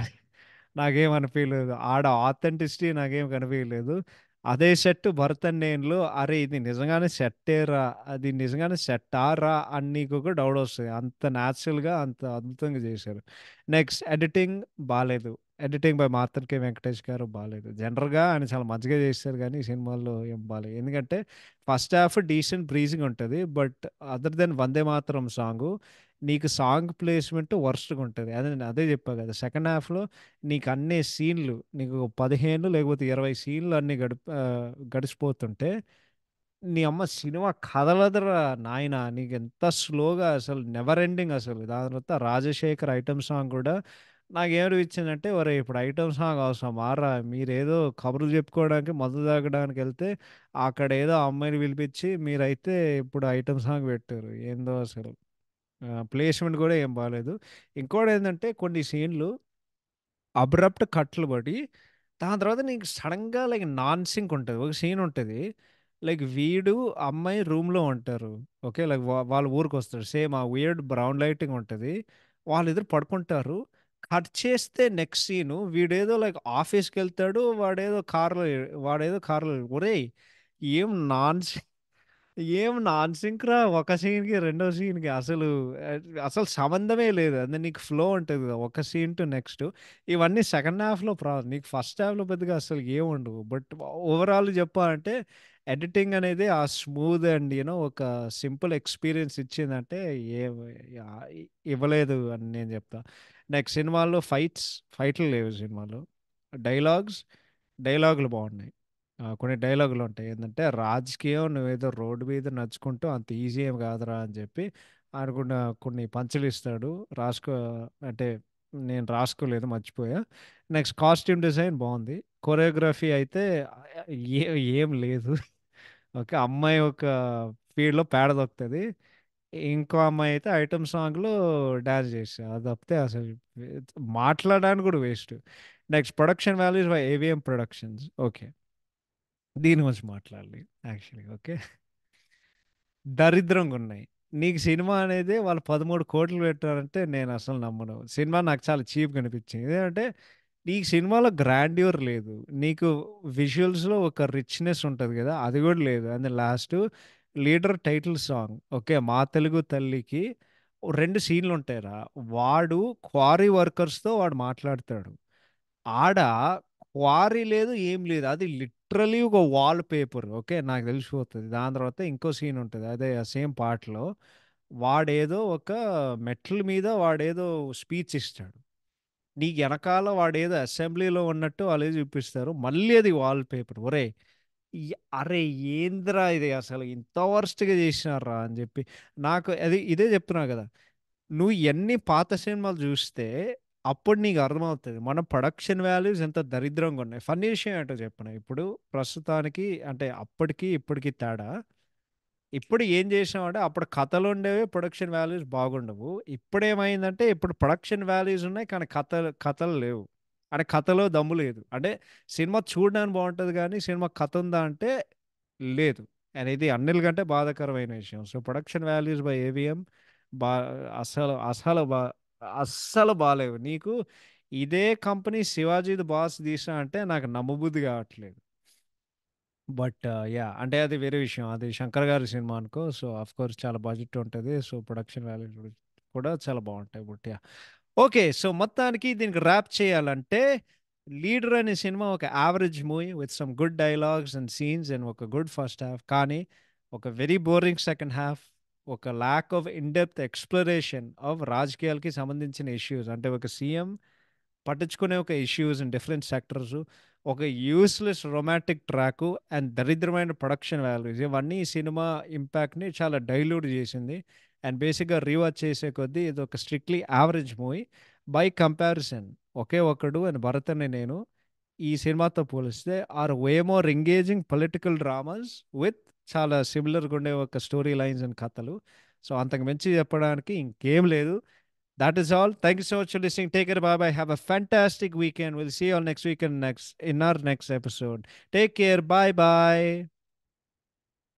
నాకేం అనిపియలేదు. ఆడ ఆథెంటిసిటీ నాకేం కనిపియలేదు. అదే సెట్ 'భరత్ అన్ నేన్‌లో' అరే! ఇది నిజంగానే సెట్టేరా! అది నిజంగానే సెట్టా రా అని నీకు ఒక డౌటొస్తది. అంత న్యాచురల్‌గా అంత అద్భుతంగా చేశారు. నెక్స్ట్ ఎడిటింగ్ బాలేదు. ఎడిటింగ్ బై మార్తన్ కె వెంకటేష్ గారు బాలేదు. జనరల్‌గా ఆయన చాలా మంచిగా చేస్తారు గానీ, ఈ సినిమాల్లో ఏం బాలేదు. ఎందుకంటే ఫస్ట్ హాఫ్ డీసెంట్ బ్రీజింగ్ ఉంటది. But other than 'Vande Mataram' song నీకు సాంగ్ ప్లేస్‌మెంట్ వరస్ట్‌గా ఉంటది. అదే నేను అదే చెప్పా కదా! సెకండ్ హాఫ్‌లో నీకు అన్ని సీన్‌లు నీకు 15 లేకపోతే 20 సీన్‌లు అన్నీ గడిచిపోతుంటే, నీ అమ్మ సినిమా కదలదురా నాయనా! నీకెంత స్లోగా అసలు నెవర్ ఎండింగ్ అసలు. దాని తర్వాత 'రాజశేఖర్' ఐటెమ్ సాంగ్ కూడా నాకేమనిపించిందంటే, ఒరేయ్! ఇప్పుడు ఐటెమ్ సాంగ్ అవసరమారా? మీరేదో కబుర్లు చెప్పుకోవడానికి, మందు తాగడానికెళ్తే, అక్కడేదో అమ్మాయిని పిలిపించి, మీరైతే ఇప్పుడు ఐటెమ్ సాంగ్ పెట్టారు. ఏందో అసలు. ప్లేస్‌మెంట్ గూడా ఏం బాలేదు. ఇంకోటేందంటే కొన్ని సీన్‌లు అబ్రప్ట్ కట్లు పడి, దాని తర్వాత నీకు సడెన్‌గా లైక్ నాన్ సింక్ ఉంటది. ఒక సీన్ ఉంటది. లైక్ వీడు, అమ్మాయి రూమ్‌లో ఉంటారు. ఓకే. లైక్ వాళ్ళ ఊరికొస్తాడు. సేమ్ ఆ వియర్డ్ బ్రౌన్ లైటింగ్ ఉంటది. వాళ్ళిద్దరు పడుకుంటారు. కట్ చేస్తే నెక్స్ట్ సీను వీడేదో లైక్ ఆఫీస్‌కెళ్తాడు. వాడేదో కార్‌లో ఒరేయ్! ఏం నాన్ ఏం నాన్ సింక్ రా! ఒక సీన్‌కి, రెండో సీన్‌కి అసలు సంబంధమే లేదు. అంటే నీకు ఫ్లో ఉంటది కదా! ఒక సీన్ టు నెక్స్ట్. ఇవన్నీ సెకండ్ హాఫ్‌లో నీకు ఫస్ట్ హాఫ్‌లో పెద్దగా అసలు ఏముండవు. బట్ ఓవరాల్ చెప్పాలంటే ఎడిటింగ్ అనేది ఆ స్మూత్ అండ్ ఒక సింపుల్ ఎక్స్‌పీరియన్స్ ఇచ్చిందంటే ఏం యాహ్! ఇవ్వలేదు అని నేను చెప్తా. నెక్స్ట్ సినిమాలో ఫైట్‌లు లేవు సినిమాలో. డైలాగ్స్, డైలాగులు బాగున్నాయి. కొన్ని డైలాగులుంటాయి. ఏందంటే, రాజకీయం నువ్వేదో రోడ్డు మీద నడుచుకుంటూ అంత ఈజీ ఏమి కాదురా అని చెప్పి ఆయన కొన్ని పంచులిస్తాడు. అంటే నేను రాసుకోలేదు మర్చిపోయా. నెక్స్ట్ కాస్ట్యూమ్ డిజైన్ బావుంది. కొరియోగ్రఫీ అయితే ఏ ఏం లేదు. ఓకే. అమ్మాయి ఒక ఫీల్డ్‌లో పేడ తొక్కుతది. ఇంకో అమ్మాయి అయితే ఐటెమ్ సాంగ్‌లో డాన్స్ చేస్తది. అది తప్పితే అసలు మాట్లాడడానికి కూడా waste. Next production values by AVM productions. Okay. దీని గురించి మాట్లాడాలి యాక్చువల్‌గా. ఓకే. దరిద్రంగున్నాయి. నీకు సినిమా అనేది వాళ్ళు 13,00,00,000 పెట్టారంటే నేనసలు నమ్మను. సినిమా నాకు చాలా చీప్‌గా అనిపించింది. ఎందుకంటే నీకు సినిమాలో గ్రాండ్యూర్ లేదు. నీకు విజువల్స్‌లో ఒక రిచ్‌నెస్ ఉంటది గదా! అది గూడా లేదు. And last leader title song okay. 'మా తెలుగు తల్లికి' 2 సీన్‌లుంటాయిరా. వాడు క్వారీ వర్కర్స్‌తో వాడు మాట్లాడతాడు. ఆడ క్వారీ లేదు, ఏం లేదు. అది లిటరల్లీ ఒక వాల్ పేపర్ ఓకే. నాకు తెలిసిపోతది. దాని తర్వాత ఇంకో సీన్ ఉంటది. అదే సేమ్ పార్ట్‌లో వాడేదో ఒక మెట్ల మీద వాడేదో స్పీచ్ ఇస్తాడు. నీకు ఎనకాల వాడేదో అసెంబ్లీలో ఉన్నట్టు వాళ్ళే చూపిస్తారు. మళ్ళీ అది వాల్ పేపర్. ఒరేయ్! అరే! ఏందిరా ఇది అసలు ఇంత వరస్ట్‌గా చేసినార్రా అని చెప్పి. నాకు అది ఇదే చెప్తున్నా కదా! నువ్వు ఎన్ని పాత సినిమాలు చూస్తే అప్పుడు నీకు అర్థమవుతది. మన ప్రొడక్షన్ వాల్యూస్ ఎంత దరిద్రంగా ఉన్నాయి. ఫన్నీ విషయం ఏంటో చెప్పనా? ఇప్పుడు ప్రస్తుతానికి అంటే అప్పటికి, ఇప్పటికి తేడా ఇప్పుడు ఏం చేసామంటే అప్పుడు కథలుండేవి. ప్రొడక్షన్ వాల్యూస్ బాగుండవు. ఇప్పుడేమైందంటే ఇప్పుడు ప్రొడక్షన్ వాల్యూస్ ఉన్నాయి. కానీ కథలు లేవు. అంటే కథలో దమ్ము లేదు. అంటే సినిమా చూడడానికి బావుంటది గానీ సినిమా కథ ఉందా అంటే లేదు. అనేది అన్నిటికంటే బాధాకరమైన విషయం. So, production values by AVM బా అసలు అసలు బా అస్సలు బాలేవు. నీకు ఇదే కంపెనీ 'శివాజీ ది బాస్' తీసినా అంటే నాకు నమ్మబుద్ధి కావట్లేదు. But yeah! అంటే అది వేరే విషయం. అది 'శంకర్' గారి సినిమా అనుకో. సో, ఆఫ్‌కోర్స్ చాలా బడ్జెట్ ఉంటది. సో, ప్రొడక్షన్ వాల్యూస్ కూడా చాలా బావుంటాయి. But yeah! ఓకే. సో, మొత్తానికి దీనికి ర్యాప్ చేయాలంటే 'లీడర్' అనే సినిమా ఒక average movie with some good dialogues and scenes and ఒక గుడ్ ఫస్ట్ హాఫ్. కానీ ఒక వెరీ బోరింగ్ సెకండ్ హాఫ్. ఒక lack of in depth exploration of రాజకీయాలకి సంబంధించిన ఇష్యూస్. అంటే ఒక సీఎం పట్టించుకునే ఒక ఇష్యూస్ ఇన్ డిఫరెంట్ సెక్టర్స్, ఒక యూస్‌లెస్ రొమాంటిక్ ట్రాకు అండ్ దరిద్రమైన ప్రొడక్షన్ వాల్యూస్ ఇవన్నీ ఈ సినిమా ఇంపాక్ట్‌ని చాలా డైల్యూట్ చేసింది. అండ్ బేసిక్‌గా రీవాచ్ చేసే కొద్దీ ఇది ఒక స్ట్రిక్ట్‌లీ average movie. By comparison Oke Okkadu and 'Bharat Ane Nenu' ఈ సినిమాతో పోలిస్తే are way more engaging political dramas with చాలా సిమిలర్‌గా ఉండే ఒక స్టోరీ లైన్స్ అండ్ కథలు. సో, అంతకు మించి చెప్పడానికి ఇంకేం లేదు. That is all. Thank you so much for listening. Take care. Bye bye. Have a fantastic weekend. We'll see you all next week and next in our next episode. Take care. Bye bye.